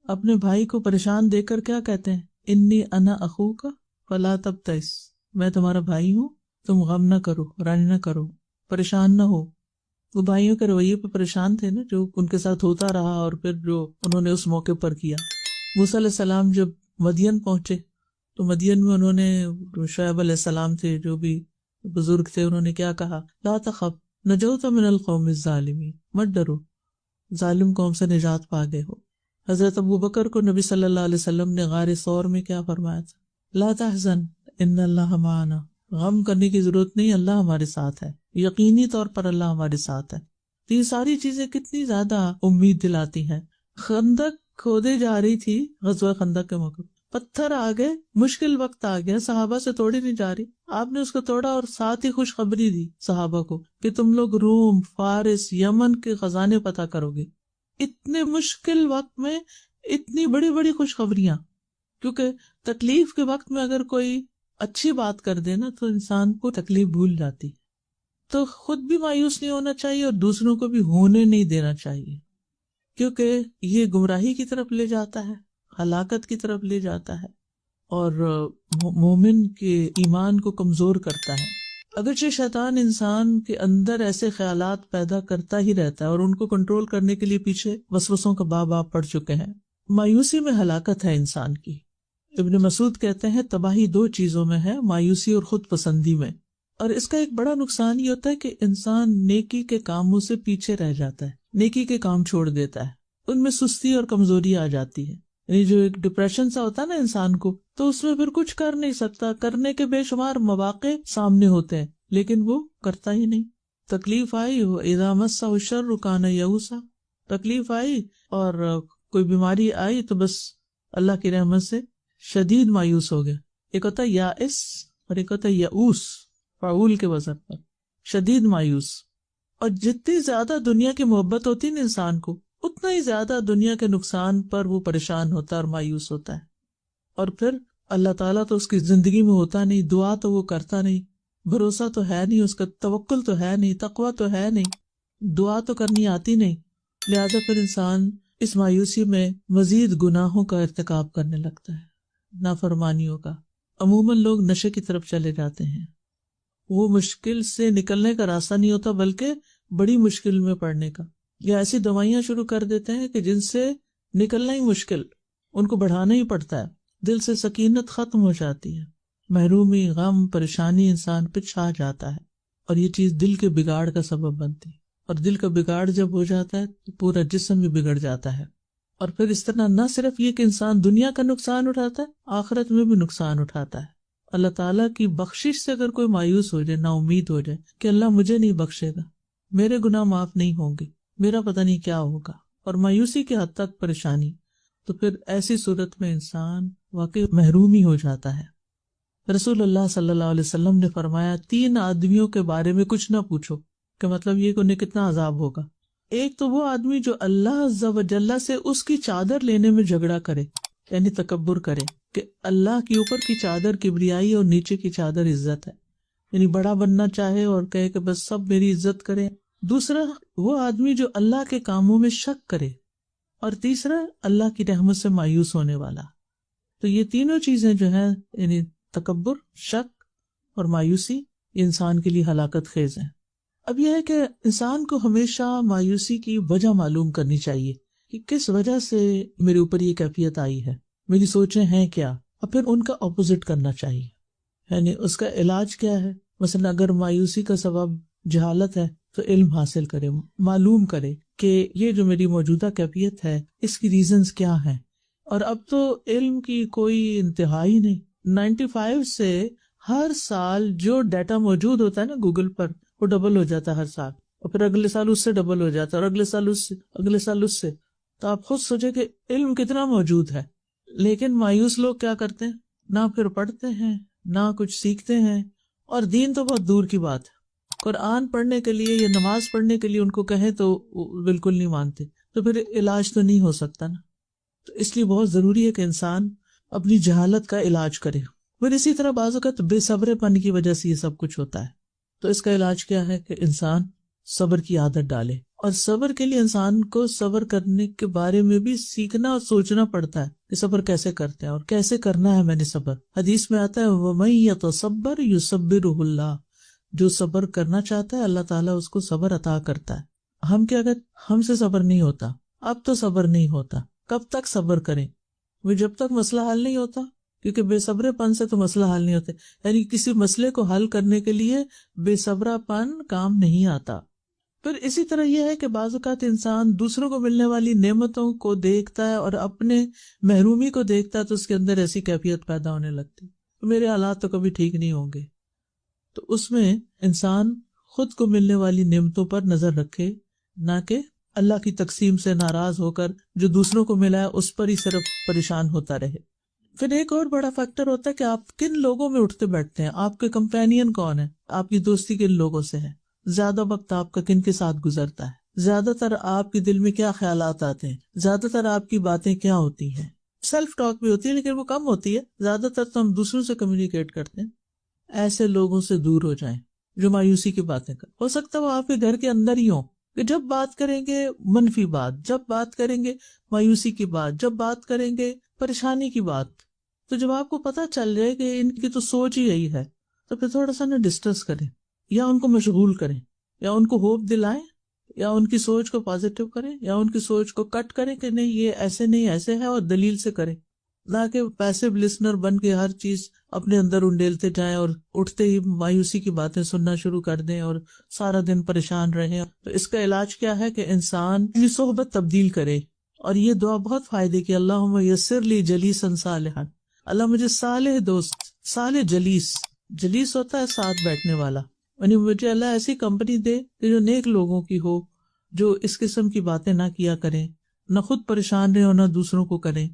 اپنے بھائی کو پریشان دیکھ کر کیا کہتے ہیں؟ انی انا اخوک فلا تبتئس، میں تمہارا بھائی ہوں، تم غم نہ کرو، رنج نہ کرو، پریشان نہ ہو۔ وہ بھائیوں کے رویے پہ پریشان تھے نا، جو ان کے ساتھ ہوتا رہا اور پھر جو انہوں نے اس موقع پر کیا۔ موسیٰ علیہ السلام جب مدین پہنچے تو مدین میں انہوں نے، شعیب علیہ السلام تھے جو بھی بزرگ تھے، انہوں نے کیا کہا؟ لا تخف نجوت من القوم الظالمین، مت ڈرو، ظالم قوم سے نجات پا گئے ہو۔ حضرت ابو بکر کو نبی صلی اللہ علیہ وسلم نے غار ثور میں کیا فرمایا تھا؟ لا تحزن ان اللہ معنا، غم کرنے کی ضرورت نہیں، اللہ ہمارے ساتھ ہے، یقینی طور پر اللہ ہمارے ساتھ ہے۔ تو یہ ساری چیزیں کتنی زیادہ امید دلاتی ہیں۔ خندق کھودے جا رہی تھی، غزوہ خندق کے موقع پتھر آ گئے، مشکل وقت آ گیا، صحابہ سے توڑی نہیں جا رہی، آپ نے اس کو توڑا اور ساتھ ہی خوشخبری دی صحابہ کو کہ تم لوگ روم، فارس، یمن کے خزانے پتہ کرو گے۔ اتنے مشکل وقت میں اتنی بڑی بڑی خوشخبریاں، کیونکہ تکلیف کے وقت میں اگر کوئی اچھی بات کر دے نا تو انسان کو تکلیف بھول جاتی، تو خود بھی مایوس نہیں ہونا چاہیے اور دوسروں کو بھی ہونے نہیں دینا چاہیے، کیونکہ یہ گمراہی کی طرف لے جاتا ہے، ہلاکت کی طرف لے جاتا ہے، اور مومن کے ایمان کو کمزور کرتا ہے۔ اگرچہ شیطان انسان کے اندر ایسے خیالات پیدا کرتا ہی رہتا ہے اور ان کو کنٹرول کرنے کے لیے پیچھے وسوسوں کا باب آپ پڑھ چکے ہیں۔ مایوسی میں ہلاکت ہے انسان کی۔ ابن مسعود کہتے ہیں تباہی دو چیزوں میں ہے، مایوسی اور خود پسندی میں، اور اس کا ایک بڑا نقصان یہ ہوتا ہے کہ انسان نیکی کے کاموں سے پیچھے رہ جاتا ہے، نیکی کے کام چھوڑ دیتا ہے، ان میں سستی اور کمزوری آ جاتی ہے۔ یعنی جو ایک ڈپریشن سا ہوتا ہے نا انسان کو، تو اس میں پھر کچھ کر نہیں سکتا، کرنے کے بے شمار مواقع سامنے ہوتے ہیں لیکن وہ کرتا ہی نہیں۔ تکلیف آئی، اذا مسہ الشر کان یئوسا، تکلیف آئی اور کوئی بیماری آئی تو بس اللہ کی رحمت سے شدید مایوس ہو گیا۔ ایک ہوتا ہے یائس اور ایک ہوتا ہے یئوس، فعول کے وزن پر، شدید مایوس۔ اور جتنی زیادہ دنیا کی محبت ہوتی ہے انسان کو، اتنا ہی زیادہ دنیا کے نقصان پر وہ پریشان ہوتا ہے اور مایوس ہوتا ہے، اور پھر اللہ تعالیٰ تو اس کی زندگی میں ہوتا نہیں، دعا تو وہ کرتا نہیں، بھروسہ تو ہے نہیں اس کا، توکل تو ہے نہیں، تقویٰ تو ہے نہیں، دعا تو کرنی آتی نہیں، لہٰذا پھر انسان اس مایوسی میں مزید گناہوں کا ارتکاب کرنے لگتا ہے، نافرمانیوں کا۔ عموماً لوگ نشے کی طرف چلے جاتے ہیں، وہ مشکل سے نکلنے کا راستہ نہیں ہوتا بلکہ بڑی مشکل میں پڑنے کا، یا ایسی دوائیاں شروع کر دیتے ہیں کہ جن سے نکلنا ہی مشکل، ان کو بڑھانا ہی پڑتا ہے، دل سے سکینت ختم ہو جاتی ہے، محرومی، غم، پریشانی انسان پہ چھا جاتا ہے، اور یہ چیز دل کے بگاڑ کا سبب بنتی ہے، اور دل کا بگاڑ جب ہو جاتا ہے تو پورا جسم بھی بگڑ جاتا ہے، اور پھر اس طرح نہ صرف یہ کہ انسان دنیا کا نقصان اٹھاتا ہے، آخرت میں بھی نقصان اٹھاتا ہے۔ اللہ تعالیٰ کی بخشش سے اگر کوئی مایوس ہو جائے، نا امید ہو جائے کہ اللہ مجھے نہیں بخشے گا، میرے گناہ معاف نہیں ہوں گے، میرا پتہ نہیں کیا ہوگا، اور مایوسی کی حد تک پریشانی، تو پھر ایسی صورت میں انسان واقعی محروم ہی ہو جاتا ہے۔ رسول اللہ صلی اللہ علیہ وسلم نے فرمایا 3 آدمیوں کے بارے میں کچھ نہ پوچھو، کہ مطلب یہ کہ انہیں کتنا عذاب ہوگا۔ ایک تو وہ آدمی جو اللہ عز و جل سے اس کی چادر لینے میں جھگڑا کرے، یعنی تکبر کرے، کہ اللہ کی اوپر کی چادر کبریائی اور نیچے کی چادر عزت ہے، یعنی بڑا بننا چاہے اور کہے کہ بس سب میری عزت کریں۔ دوسرا وہ آدمی جو اللہ کے کاموں میں شک کرے، اور تیسرا اللہ کی رحمت سے مایوس ہونے والا۔ تو یہ تینوں چیزیں جو ہیں، یعنی تکبر، شک اور مایوسی، یہ انسان کے لیے ہلاکت خیز ہیں۔ اب یہ ہے کہ انسان کو ہمیشہ مایوسی کی وجہ معلوم کرنی چاہیے کہ کس وجہ سے میرے اوپر یہ کیفیت آئی ہے، میری سوچیں ہیں کیا، اور پھر ان کا اپوزٹ کرنا چاہیے، یعنی اس کا علاج کیا ہے۔ مثلا اگر مایوسی کا سبب جہالت ہے تو علم حاصل کرے، معلوم کرے کہ یہ جو میری موجودہ کیفیت ہے اس کی ریزنز کیا ہیں۔ اور اب تو علم کی کوئی انتہائی نہیں۔ 95 سے ہر سال جو ڈیٹا موجود ہوتا ہے نا گوگل پر، وہ ڈبل ہو جاتا ہے ہر سال، اور پھر اگلے سال اس سے ڈبل ہو جاتا ہے، اور اگلے سال اس سے، اگلے سال اس سے۔ تو آپ خود سوچیں کہ علم کتنا موجود ہے، لیکن مایوس لوگ کیا کرتے ہیں، نہ پھر پڑھتے ہیں نہ کچھ سیکھتے ہیں، اور دین تو بہت دور کی بات ہے۔ قرآن پڑھنے کے لیے یا نماز پڑھنے کے لیے ان کو کہیں تو وہ بالکل نہیں مانتے، تو پھر علاج تو نہیں ہو سکتا نا۔ تو اس لیے بہت ضروری ہے کہ انسان اپنی جہالت کا علاج کرے۔ پھر اسی طرح بعض اوقات بے صبر پن کی وجہ سے یہ سب کچھ ہوتا ہے، تو اس کا علاج کیا ہے کہ انسان صبر کی عادت ڈالے، اور صبر کے لیے انسان کو صبر کرنے کے بارے میں بھی سیکھنا اور سوچنا پڑتا ہے کہ صبر کیسے کرتے ہیں اور کیسے کرنا ہے۔ میں نے صبر، حدیث میں آتا ہے وَمَن يَتَصَبَّرْ يُصَبِّرُهُ اللَّهُ، جو صبر کرنا چاہتا ہے اللہ تعالیٰ اس کو صبر عطا کرتا ہے۔ ہم کیا کہتے، ہم سے صبر نہیں ہوتا، اب تو صبر نہیں ہوتا، کب تک صبر کریں؟ وہ جب تک مسئلہ حل نہیں ہوتا، کیونکہ بے صبر پن سے تو مسئلہ حل نہیں ہوتے، یعنی کسی مسئلے کو حل کرنے کے لیے بے صبر پن کام نہیں آتا۔ پھر اسی طرح یہ ہے کہ بعض اوقات انسان دوسروں کو ملنے والی نعمتوں کو دیکھتا ہے اور اپنے محرومی کو دیکھتا ہے، تو اس کے اندر ایسی کیفیت پیدا ہونے لگتی، میرے حالات تو کبھی ٹھیک نہیں ہوں گے۔ تو اس میں انسان خود کو ملنے والی نعمتوں پر نظر رکھے، نہ کہ اللہ کی تقسیم سے ناراض ہو کر جو دوسروں کو ملا ہے اس پر ہی صرف پریشان ہوتا رہے۔ پھر ایک اور بڑا فیکٹر ہوتا ہے کہ آپ کن لوگوں میں اٹھتے بیٹھتے ہیں، آپ کے کمپینین کون ہیں، آپ کی دوستی کن لوگوں سے ہے، زیادہ وقت آپ کا کن کے ساتھ گزرتا ہے، زیادہ تر آپ کے دل میں کیا خیالات آتے ہیں، زیادہ تر آپ کی باتیں کیا ہوتی ہیں۔ سیلف ٹاک بھی ہوتی ہے لیکن وہ کم ہوتی ہے، زیادہ تر تو ہم دوسروں سے کمیونیکیٹ کرتے ہیں۔ ایسے لوگوں سے دور ہو جائیں جو مایوسی کی باتیں کریں، ہو سکتا ہے وہ آپ کے گھر کے اندر ہی ہوں، کہ جب بات کریں گے منفی بات، جب بات کریں گے مایوسی کی بات، جب بات کریں گے پریشانی کی بات، تو جب آپ کو پتہ چل جائے کہ ان کی تو سوچ ہی یہی ہے، تو پھر تھوڑا سا ڈسکس کریں، یا ان کو مشغول کریں، یا ان کو ہوپ دلائیں، یا ان کی سوچ کو پازیٹیو کریں، یا ان کی سوچ کو کٹ کریں کہ نہیں یہ ایسے نہیں ایسے ہے، اور دلیل سے کریں، نہ کہ پیسو لسنر بن کے ہر چیز اپنے اندر انڈیلتے جائیں اور اٹھتے ہی مایوسی کی باتیں سننا شروع کر دیں اور سارا دن پریشان رہیں۔ تو اس کا علاج کیا ہے کہ انسان اپنی صحبت تبدیل کرے، اور یہ دعا بہت فائدے کی، اللہم یسر لی جلیسا صالحا، اللہ مجھے صالح دوست، صالح جلیس ہوتا ہے ساتھ بیٹھنے والا، یعنی مجھے اللہ ایسی کمپنی دے کہ جو نیک لوگوں کی ہو، جو اس قسم کی باتیں نہ کیا کریں، نہ خود پریشان رہے اور نہ دوسروں کو کریں۔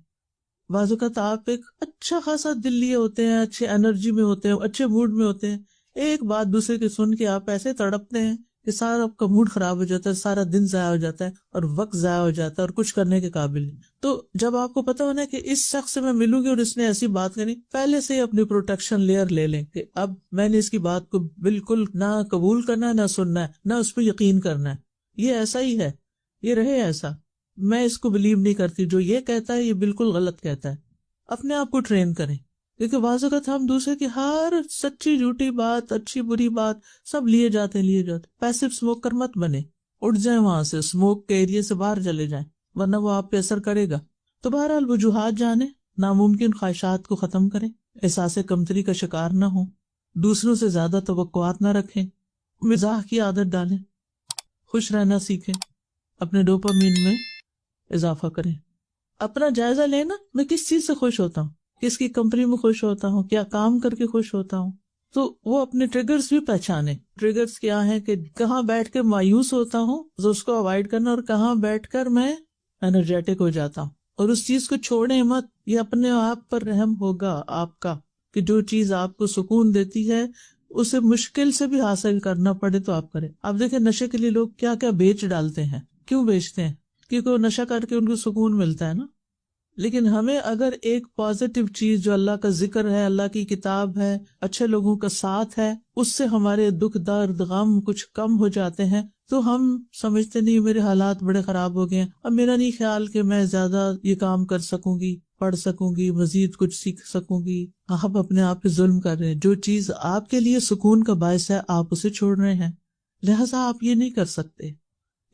بعض اوقات آپ ایک اچھا خاصا دل لیے ہوتے ہیں، اچھے انرجی میں ہوتے ہیں، اچھے موڈ میں ہوتے ہیں، ایک بات دوسرے کی سن کے آپ ایسے تڑپتے ہیں کہ سارا آپ کا موڈ خراب ہو جاتا ہے، سارا دن ضائع ہو جاتا ہے اور وقت ضائع ہو جاتا ہے اور کچھ کرنے کے قابل نہیں۔ تو جب آپ کو پتا ہونا کہ اس شخص سے میں ملوں گی اور اس نے ایسی بات کرنی، پہلے سے ہی اپنی پروٹیکشن لیئر لے لیں کہ اب میں نے اس کی بات کو بالکل نہ قبول کرنا ہے، نہ سننا ہے، نہ اس پہ یقین کرنا ہے، یہ ایسا ہی ہے، یہ رہے ایسا، میں اس کو بلیو نہیں کرتی، جو یہ کہتا ہے یہ بالکل غلط کہتا ہے۔ اپنے آپ کو ٹرین کریں، کیونکہ بعض اوقات ہم دوسرے کی ہر سچی جھوٹی بات، اچھی بری بات سب لیے جاتے پیسو اسموکر مت بنے، اٹھ جائیں وہاں سے، اسموک کے ایریے سے باہر چلے جائیں، ورنہ وہ آپ پہ اثر کرے گا۔ تو بہرحال وجوہات جانیں، ناممکن خواہشات کو ختم کریں، احساس کمتری کا شکار نہ ہوں، دوسروں سے زیادہ توقعات نہ رکھیں، مزاح کی عادت ڈالیں، خوش رہنا سیکھیں، اپنے ڈوپامین میں اضافہ کریں، اپنا جائزہ لینا، میں کس چیز سے خوش ہوتا ہوں، کس کی کمپنی میں خوش ہوتا ہوں، کیا کام کر کے خوش ہوتا ہوں، تو وہ اپنے ٹریگرز بھی پہچانے، ٹریگرز کیا ہیں کہ کہاں بیٹھ کے مایوس ہوتا ہوں تو اس کو اوائڈ کرنا، اور کہاں بیٹھ کر میں انرجیٹک ہو جاتا ہوں، اور اس چیز کو چھوڑیں مت، یہ اپنے آپ پر رحم ہوگا آپ کا کہ جو چیز آپ کو سکون دیتی ہے اسے مشکل سے بھی حاصل کرنا پڑے تو آپ کریں۔ آپ دیکھیں نشے کے لیے لوگ کیا کیا بیچ ڈالتے ہیں، کیوں بیچتے ہیں؟ کیونکہ وہ نشہ کر کے ان کو سکون ملتا ہے نا۔ لیکن ہمیں اگر ایک پازیٹیو چیز جو اللہ کا ذکر ہے، اللہ کی کتاب ہے، اچھے لوگوں کا ساتھ ہے، اس سے ہمارے دکھ درد غم کچھ کم ہو جاتے ہیں، تو ہم سمجھتے نہیں میرے حالات بڑے خراب ہو گئے ہیں، اب میرا نہیں خیال کہ میں زیادہ یہ کام کر سکوں گی، پڑھ سکوں گی، مزید کچھ سیکھ سکوں گی۔ آپ اپنے آپ پہ ظلم کر رہے ہیں، جو چیز آپ کے لیے سکون کا باعث ہے آپ اسے چھوڑ رہے ہیں، لہٰذا آپ یہ نہیں کر سکتے،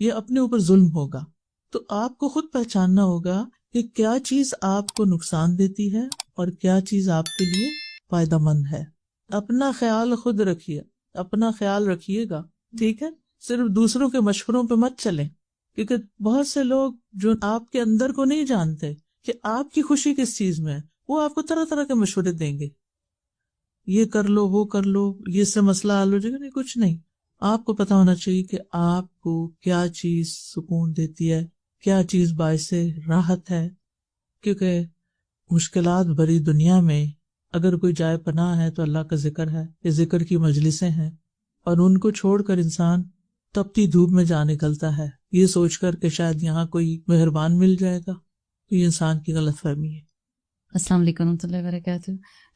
یہ اپنے اوپر ظلم ہوگا۔ تو آپ کو خود پہچاننا ہوگا کہ کیا چیز آپ کو نقصان دیتی ہے اور کیا چیز آپ کے لیے فائدہ مند ہے۔ اپنا خیال خود رکھیے، اپنا خیال رکھیے گا، ٹھیک ہے؟ صرف دوسروں کے مشوروں پہ مت چلیں، کیونکہ بہت سے لوگ جو آپ کے اندر کو نہیں جانتے کہ آپ کی خوشی کس چیز میں ہے، وہ آپ کو طرح طرح کے مشورے دیں گے، یہ کر لو، وہ کر لو، یہ سے مسئلہ حل ہو جائے گا۔ نہیں، کچھ نہیں، آپ کو پتا ہونا چاہیے کہ آپ کو کیا چیز سکون دیتی ہے، کیا چیز باعث راحت ہے، کیونکہ مشکلات بھری دنیا میں اگر کوئی جائے پناہ ہے تو اللہ کا ذکر ہے، یہ ذکر کی مجلسیں ہیں، اور ان کو چھوڑ کر انسان تپتی دھوپ میں جا نکلتا ہے یہ سوچ کر کہ شاید یہاں کوئی مہربان مل جائے گا، تو یہ انسان کی غلط فہمی ہے۔ السلام علیکم ورحمۃ اللہ وبرکاتہ۔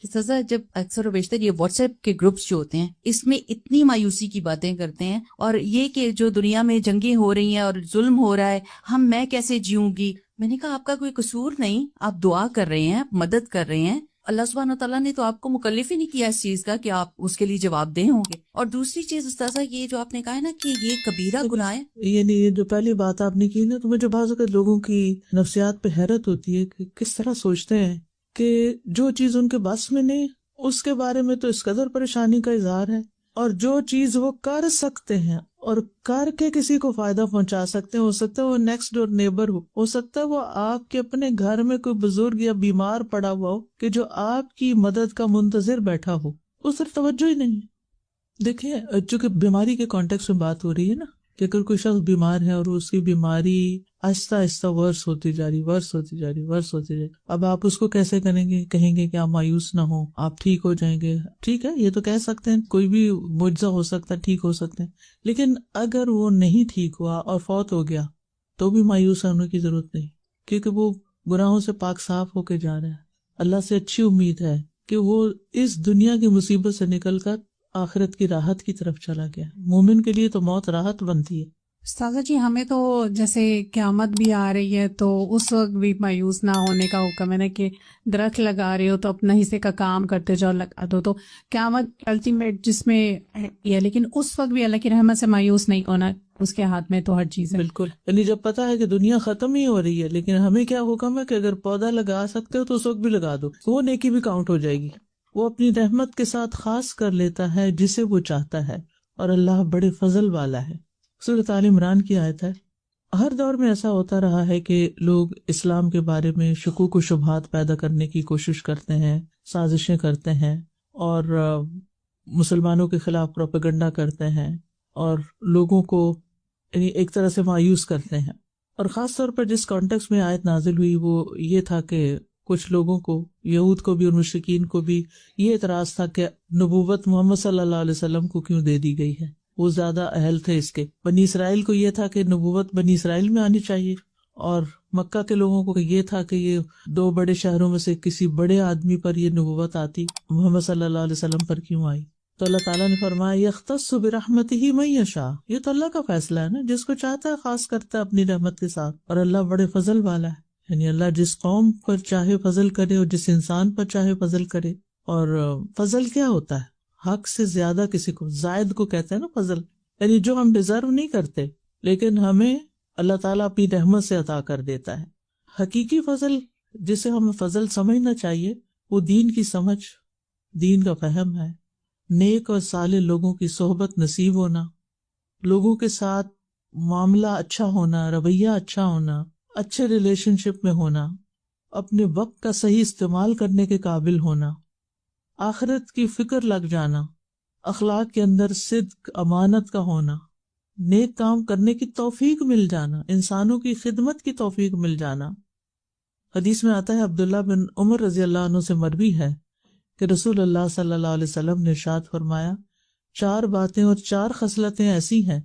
استاذہ، جب اکثر و بیشتر یہ واٹس ایپ کے گروپس جو ہوتے ہیں اس میں اتنی مایوسی کی باتیں کرتے ہیں، اور یہ کہ جو دنیا میں جنگیں ہو رہی ہیں اور ظلم ہو رہا ہے، میں کیسے جیوں گی؟ میں نے کہا آپ کا کوئی قصور نہیں، آپ دعا کر رہے ہیں، مدد کر رہے ہیں، اللہ سبحانہ تعالیٰ نے تو آپ کو مکلف ہی نہیں کیا اس چیز کا کہ آپ اس کے لیے جواب دہ ہوں گے۔ اور دوسری چیز استاذہ، یہ جو آپ نے کہا ہے نا کہ یہ کبیرہ گناہ ہے، یعنی یہ جو پہلی بات آپ نے کی نا، تو مجھے بعض اوقات لوگوں کی نفسیات پہ حیرت ہوتی ہے کہ کس طرح سوچتے ہیں کہ جو چیز ان کے بس میں نہیں اس کے بارے میں تو اس قدر پریشانی کا اظہار ہے، اور جو چیز وہ کر سکتے ہیں اور کر کے کسی کو فائدہ پہنچا سکتے ہیں، ہو سکتا ہے وہ نیکسٹ ڈور نیبر ہو سکتا ہے وہ آپ کے اپنے گھر میں کوئی بزرگ یا بیمار پڑا ہوا ہو کہ جو آپ کی مدد کا منتظر بیٹھا ہو، اس طرف توجہ ہی نہیں ہے۔ دیکھیں، چونکہ بیماری کے کانٹیکس میں بات ہو رہی ہے نا، کہ اگر کوئی شخص بیمار ہے اور اس کی بیماری آہستہ آہستہ ورس ہوتی جا رہی، اب آپ اس کو کیسے کریں گے؟ کہیں گے کہ آپ مایوس نہ ہو، آپ ٹھیک ہو جائیں گے۔ ٹھیک ہے، یہ تو کہہ سکتے ہیں، کوئی بھی معجزہ ہو سکتا ہے، ٹھیک ہو سکتے ہیں، لیکن اگر وہ نہیں ٹھیک ہوا اور فوت ہو گیا تو بھی مایوس ہونے کی ضرورت نہیں، کیونکہ وہ گناہوں سے پاک صاف ہو کے جا رہا ہے۔ اللہ سے اچھی امید ہے کہ وہ اس دنیا کی مصیبت سے نکل کر آخرت کی راحت کی طرف چلا گیا۔ مومن کے لیے تو موت راحت بنتی ہے۔ استاذہ جی، ہمیں تو جیسے قیامت بھی آ رہی ہے تو اس وقت بھی مایوس نہ ہونے کا حکم ہے نا، کہ درخت لگا رہے ہو تو اپنا حصے کا کام کرتے جاؤ، لگا دو، تو قیامت الٹیمیٹ جس میں یہ، لیکن اس وقت بھی اللہ کی رحمت سے مایوس نہیں ہونا، اس کے ہاتھ میں تو ہر چیز ہے۔ بالکل، یعنی جب پتا ہے کہ دنیا ختم ہی ہو رہی ہے، لیکن ہمیں کیا حکم ہے کہ اگر پودا لگا سکتے ہو تو اس وقت بھی لگا دو، وہ نیکی بھی کاؤنٹ ہو جائے گی۔ وہ اپنی رحمت کے ساتھ خاص کر لیتا ہے جسے وہ چاہتا ہے، اور اللہ بڑے فضل والا ہے۔ سورۃ آل عمران کی آیت ہے۔ ہر دور میں ایسا ہوتا رہا ہے کہ لوگ اسلام کے بارے میں شکوک و شبہات پیدا کرنے کی کوشش کرتے ہیں، سازشیں کرتے ہیں، اور مسلمانوں کے خلاف پروپیگنڈا کرتے ہیں، اور لوگوں کو یعنی ایک طرح سے مایوس کرتے ہیں۔ اور خاص طور پر جس کانٹیکس میں آیت نازل ہوئی وہ یہ تھا کہ کچھ لوگوں کو، یہود کو بھی اور مشرکین کو بھی یہ اعتراض تھا کہ نبوت محمد صلی اللہ علیہ وسلم کو کیوں دے دی گئی ہے، وہ زیادہ اہل تھے اس کے۔ بنی اسرائیل کو یہ تھا کہ نبوت بنی اسرائیل میں آنی چاہیے، اور مکہ کے لوگوں کو یہ تھا کہ یہ دو بڑے شہروں میں سے کسی بڑے آدمی پر یہ نبوت آتی، محمد صلی اللہ علیہ وسلم پر کیوں آئی؟ تو اللہ تعالیٰ نے فرمایا یختص برحمتہ من یشاء، یہ تو اللہ کا فیصلہ ہے نا، جس کو چاہتا ہے خاص کرتا ہے اپنی رحمت کے ساتھ، اور اللہ بڑے فضل والا ہے۔ یعنی اللہ جس قوم پر چاہے فضل کرے اور جس انسان پر چاہے فضل کرے۔ اور فضل کیا ہوتا ہے؟ حق سے زیادہ کسی کو، زائد کو کہتے ہیں نا فضل، یعنی جو ہم ڈیزرو نہیں کرتے لیکن ہمیں اللہ تعالیٰ اپنی رحمت سے عطا کر دیتا ہے۔ حقیقی فضل جسے ہمیں فضل سمجھنا چاہیے وہ دین کی سمجھ، دین کا فہم ہے، نیک اور صالح لوگوں کی صحبت نصیب ہونا، لوگوں کے ساتھ معاملہ اچھا ہونا، رویہ اچھا ہونا، اچھے ریلیشن شپ میں ہونا، اپنے وقت کا صحیح استعمال کرنے کے قابل ہونا، آخرت کی فکر لگ جانا، اخلاق کے اندر صدق، امانت کا ہونا، نیک کام کرنے کی توفیق مل جانا، انسانوں کی خدمت کی توفیق مل جانا۔ حدیث میں آتا ہے، عبداللہ بن عمر رضی اللہ عنہ سے مروی ہے کہ رسول اللہ صلی اللہ علیہ وسلم نے ارشاد فرمایا، 4 باتیں اور 4 خصلتیں ایسی ہیں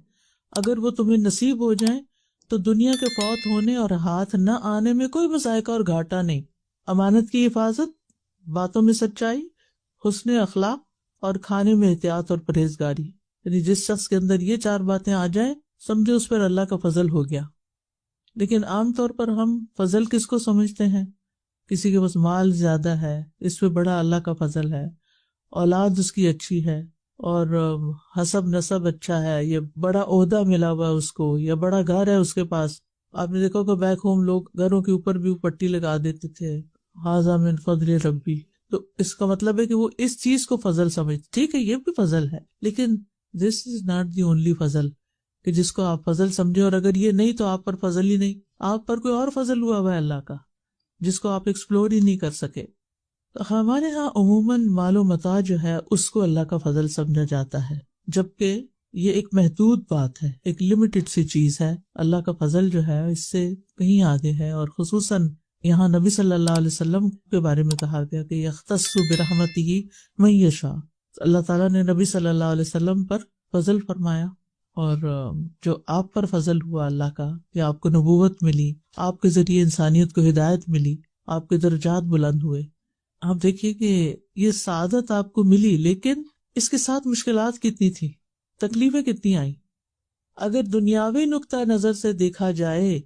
اگر وہ تمہیں نصیب ہو جائیں تو دنیا کے فوت ہونے اور ہاتھ نہ آنے میں کوئی مذائقہ اور گھاٹا نہیں۔ امانت کی حفاظت، باتوں میں سچائی، حسن اخلاق، اور کھانے میں احتیاط اور پرہیزگاری۔ یعنی جس شخص کے اندر یہ 4 باتیں آ جائیں، سمجھے اس پر اللہ کا فضل ہو گیا۔ لیکن عام طور پر ہم فضل کس کو سمجھتے ہیں؟ کسی کے پاس مال زیادہ ہے، اس پہ بڑا اللہ کا فضل ہے، اولاد اس کی اچھی ہے، اور حسب نسب اچھا ہے، یہ بڑا عہدہ ملا ہوا ہے اس کو، یا بڑا گھر ہے اس کے پاس۔ آپ نے دیکھا کہ بیک ہوم لوگ گھروں کے اوپر بھی پٹی لگا دیتے تھے، ھذا من فضل ربی، تو اس کا مطلب ہے کہ وہ اس چیز کو فضل سمجھتے۔ ٹھیک ہے، یہ بھی فضل ہے، لیکن دس از ناٹ دی اونلی فضل، کہ جس کو آپ فضل سمجھے، اور اگر یہ نہیں تو آپ پر فضل ہی نہیں، آپ پر کوئی اور فضل ہوا ہے اللہ کا جس کو آپ ایکسپلور ہی نہیں کر سکے۔ تو ہمارے ہاں عموماً مال و متاع جو ہے اس کو اللہ کا فضل سمجھا جاتا ہے، جبکہ یہ ایک محدود بات ہے، ایک لمیٹڈ سی چیز ہے۔ اللہ کا فضل جو ہے اس سے کہیں آگے ہے، اور خصوصاً یہاں نبی صلی اللہ علیہ وسلم کے بارے میں کہا گیا کہ یختص برحمتہ من یشاء، اللہ تعالیٰ نے نبی صلی اللہ علیہ وسلم پر فضل فرمایا، اور جو آپ پر فضل ہوا اللہ کا کہ آپ کو نبوت ملی، آپ کے ذریعے انسانیت کو ہدایت ملی، آپ کے درجات بلند ہوئے۔ آپ دیکھیے کہ یہ سعادت آپ کو ملی، لیکن اس کے ساتھ مشکلات کتنی تھی، تکلیفیں کتنی آئیں۔ اگر دنیاوی نقطہ نظر سے دیکھا جائے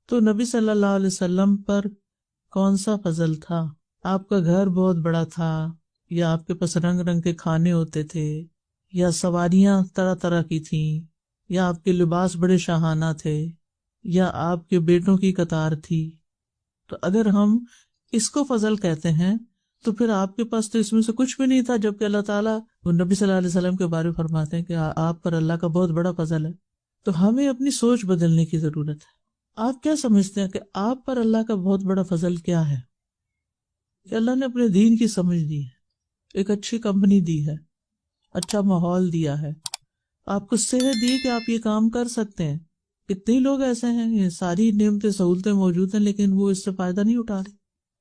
تو نبی صلی اللہ علیہ وسلم پر کون سا فضل تھا؟ آپ کا گھر بہت بڑا تھا، یا آپ کے پاس رنگ رنگ کے کھانے ہوتے تھے، یا سواریاں طرح طرح کی تھیں، یا آپ کے لباس بڑے شاہانہ تھے، یا آپ کے بیٹوں کی قطار تھی۔ تو اگر ہم اس کو فضل کہتے ہیں تو پھر آپ کے پاس تو اس میں سے کچھ بھی نہیں تھا، جبکہ اللہ تعالیٰ وہ نبی صلی اللہ علیہ وسلم کے بارے میں فرماتے ہیں کہ آپ پر اللہ کا بہت بڑا فضل ہے۔ تو ہمیں اپنی سوچ بدلنے کی ضرورت ہے۔ آپ کیا سمجھتے ہیں کہ آپ پر اللہ کا بہت بڑا فضل کیا ہے؟ کہ اللہ نے اپنے دین کی سمجھ دی ہے، ایک اچھی کمپنی دی ہے، اچھا ماحول دیا ہے، آپ کو صحت دی کہ آپ یہ کام کر سکتے ہیں۔ کتنے لوگ ایسے ہیں، یہ ساری نعمتیں سہولتیں موجود ہیں لیکن وہ اس سے فائدہ نہیں اٹھا رہے۔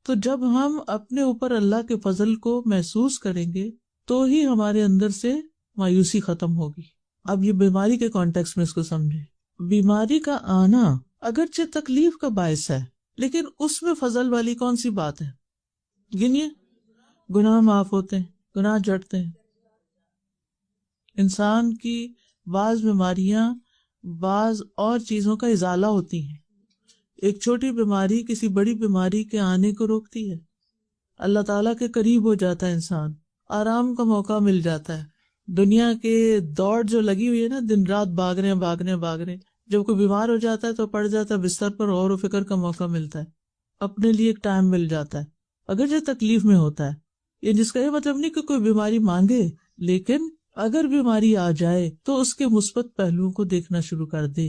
تو جب ہم اپنے اوپر اللہ کے فضل کو محسوس کریں گے تو ہی ہمارے اندر سے مایوسی ختم ہوگی۔ اب یہ بیماری کے کانٹیکس میں اس کو سمجھیں۔ بیماری کا آنا اگرچہ تکلیف کا باعث ہے، لیکن اس میں فضل والی کون سی بات ہے؟ گنیے، گناہ معاف ہوتے ہیں، گناہ جڑتے ہیں۔ انسان کی بعض بیماریاں بعض اور چیزوں کا ازالہ ہوتی ہیں۔ ایک چھوٹی بیماری کسی بڑی بیماری کے آنے کو روکتی ہے۔ اللہ تعالیٰ کے قریب ہو جاتا ہے انسان، آرام کا موقع مل جاتا ہے۔ دنیا کے دوڑ جو لگی ہوئی ہے نا، دن رات بھاگ رہے ہیں، جب کوئی بیمار ہو جاتا ہے تو پڑ جاتا ہے بستر پر، غور و فکر کا موقع ملتا ہے، اپنے لیے ایک ٹائم مل جاتا ہے، اگر جو تکلیف میں ہوتا ہے۔ یہ جس کا یہ مطلب نہیں کہ کوئی بیماری مانگے، لیکن اگر بیماری آ جائے تو اس کے مثبت پہلوؤں کو دیکھنا شروع کر دے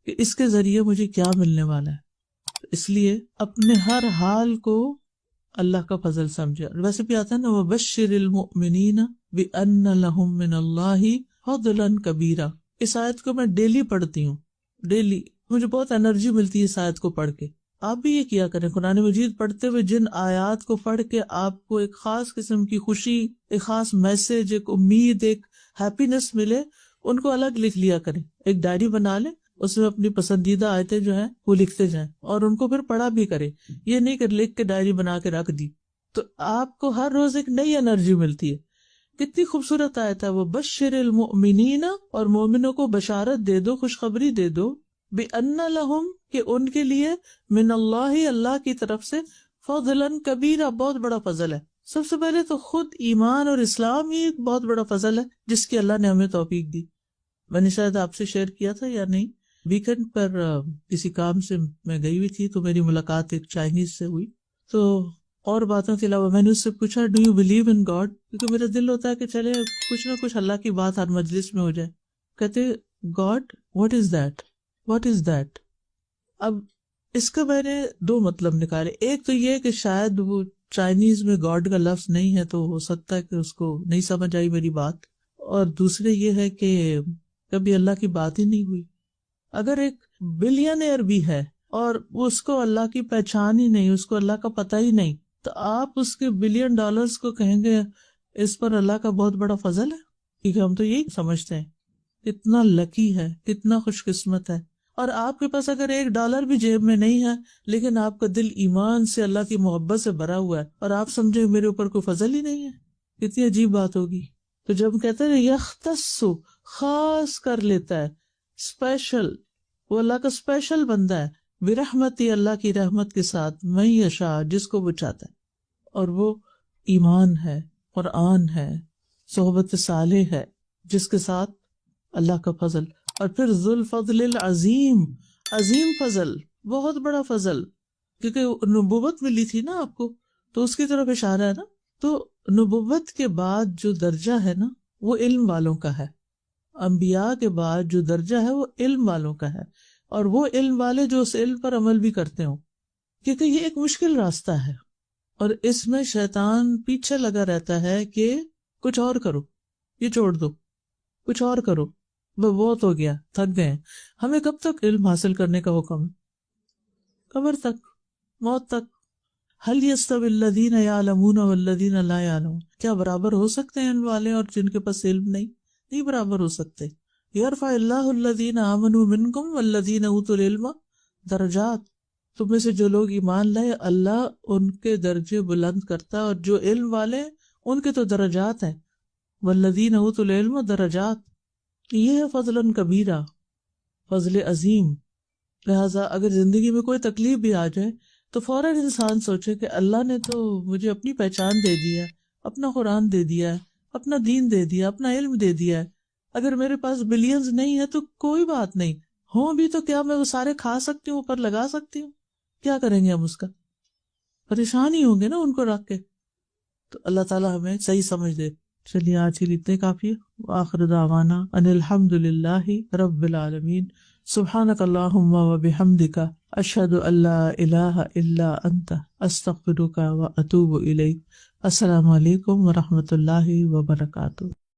کہ اس کے ذریعے مجھے کیا ملنے والا ہے۔ اس لیے اپنے ہر حال کو اللہ کا فضل سمجھے۔ ویسے بھی آتا ہے نا، وَبَشِّرِ الْمُؤْمِنِينَ بِأَنَّ لَهُم مِّنَ اللَّهِ فَضْلًا كَبِيرًا۔ اس آیت کو میں ڈیلی پڑھتی ہوں، ڈیلی مجھے بہت انرجی ملتی ہے اس آیت کو پڑھ کے۔ آپ بھی یہ کیا کریں، قرآن مجید پڑھتے ہوئے جن آیات کو پڑھ کے آپ کو ایک خاص قسم کی خوشی، ایک خاص میسج، ایک امید، ایک ہیپینس ملے، ان کو الگ لکھ لیا کریں۔ ایک ڈائری بنا لیں، اس میں اپنی پسندیدہ آیتیں جو ہیں وہ لکھتے جائیں، اور ان کو پھر پڑھا بھی کریں۔ یہ نہیں کہ لکھ کے ڈائری بنا کے رکھ دی، تو آپ کو ہر روز ایک نئی انرجی ملتی ہے۔ کتنی خوبصورت آیت ہے وہ، بشر المؤمنین، اور مومنوں کو بشارت دے دو، خوشخبری دے دو، بِأَنَّ لَهُمْ، کہ ان کے لیے، من اللہ، اللہ کی طرف سے، فضلاً کبیرہ، بہت بڑا فضل ہے۔ سب سے پہلے تو خود ایمان اور اسلام ہی ایک بہت بڑا فضل ہے جس کی اللہ نے ہمیں توفیق دی۔ میں نے شاید آپ سے شیئر کیا تھا یا نہیں، ویکنڈ پر کسی کام سے میں گئی ہوئی تھی تو میری ملاقات ایک چائنیز سے ہوئی، تو اور باتوں کے علاوہ میں نے اس سے پوچھا do you believe in God, کیونکہ میرا دل ہوتا ہے کہ چلے کچھ نہ کچھ اللہ کی بات ہر مجلس میں ہو جائے۔ کہتے God what is that, what is that. اب اس کا میں نے دو مطلب نکالے، ایک تو یہ کہ شاید وہ چائنیز میں گاڈ کا لفظ نہیں ہے تو ہو سکتا ہے کہ اس کو نہیں سمجھ آئی میری بات، اور دوسرے یہ ہے کہ کبھی اللہ کی بات ہی نہیں ہوئی۔ اگر ایک بلینئر بھی ہے اور اس کو اللہ کی پہچان ہی نہیں، اس کو اللہ کا پتہ ہی نہیں، تو آپ اس کے $1 بلین کو کہیں گے اس پر اللہ کا بہت بڑا فضل ہے؟ کیونکہ ہم تو یہی سمجھتے ہیں کتنا لکی ہے، کتنا خوش قسمت ہے۔ اور آپ کے پاس اگر $1 بھی جیب میں نہیں ہے لیکن آپ کا دل ایمان سے، اللہ کی محبت سے بھرا ہوا ہے، اور آپ سمجھے میرے اوپر کوئی فضل ہی نہیں ہے، کتنی عجیب بات ہوگی۔ تو جب کہتے ہیں یختص، خاص کر لیتا ہے، اسپیشل، وہ اللہ کا اسپیشل بندہ ہے، برحمتی، اللہ کی رحمت کے ساتھ، من یشاء، جس کو وہ چاہتا ہے، اور وہ ایمان ہے، قرآن ہے، صحبت صالح ہے، جس کے ساتھ اللہ کا فضل۔ اور پھر ذو الفضل العظیم، عظیم فضل، بہت بڑا فضل، کیونکہ نبوت ملی تھی نا آپ کو، تو اس کی طرف اشارہ ہے نا۔ تو نبوت کے بعد جو درجہ ہے نا وہ علم والوں کا ہے۔ انبیاء کے بعد جو درجہ ہے وہ علم والوں کا ہے، اور وہ علم والے جو اس علم پر عمل بھی کرتے ہوں، کیونکہ یہ ایک مشکل راستہ ہے اور اس میں شیطان پیچھے لگا رہتا ہے کہ کچھ اور کرو، یہ چھوڑ دو، کچھ اور کرو، بہت ہو گیا، تھک گئے۔ ہمیں کب تک علم حاصل کرنے کا حکم ہے؟ قبر تک، موت تک۔ هل يستوي الذين يعلمون والذين لا يعلمون، کیا برابر ہو سکتے ہیں علم والے اور جن کے پاس علم نہیں برابر ہو سکتے۔ يرفع الله الذين آمنوا منكم والذين اوتوا العلم درجات، تم میں سے جو لوگ ایمان لائے اللہ ان کے درجے بلند کرتا ہے، اور جو علم والے ان کے تو درجات ہیں، والذین اوتوا العلم درجات، یہ ہے فضلا کبیرہ، فضل عظیم۔ لہٰذا اگر زندگی میں کوئی تکلیف بھی آ جائے تو فوراً انسان سوچے کہ اللہ نے تو مجھے اپنی پہچان دے دیا ہے، اپنا قرآن دے دیا ہے، اپنا دین دے دیا، اپنا علم دے دیا ہے۔ اگر میرے پاس بلینز نہیں ہے تو کوئی بات نہیں، ہوں بھی تو کیا میں وہ سارے کھا سکتی ہوں، اوپر لگا سکتی ہوں؟ کیا کریں گے ہم اس کا؟ پریشان ہی ہوں گے نا ان کو رکھ کے۔ تو اللہ تعالیٰ ہمیں صحیح سمجھ دے۔ چلیے آج کے لیے اتنے کافی ہے۔ وآخر دعوانا ان الحمد للہ رب العالمین۔ سبحانک اللہم وبحمدک اشہد ان لا الہ الا انت استغفرک واتوب الیک۔ السلام علیکم ورحمۃ اللہ وبرکاتہ۔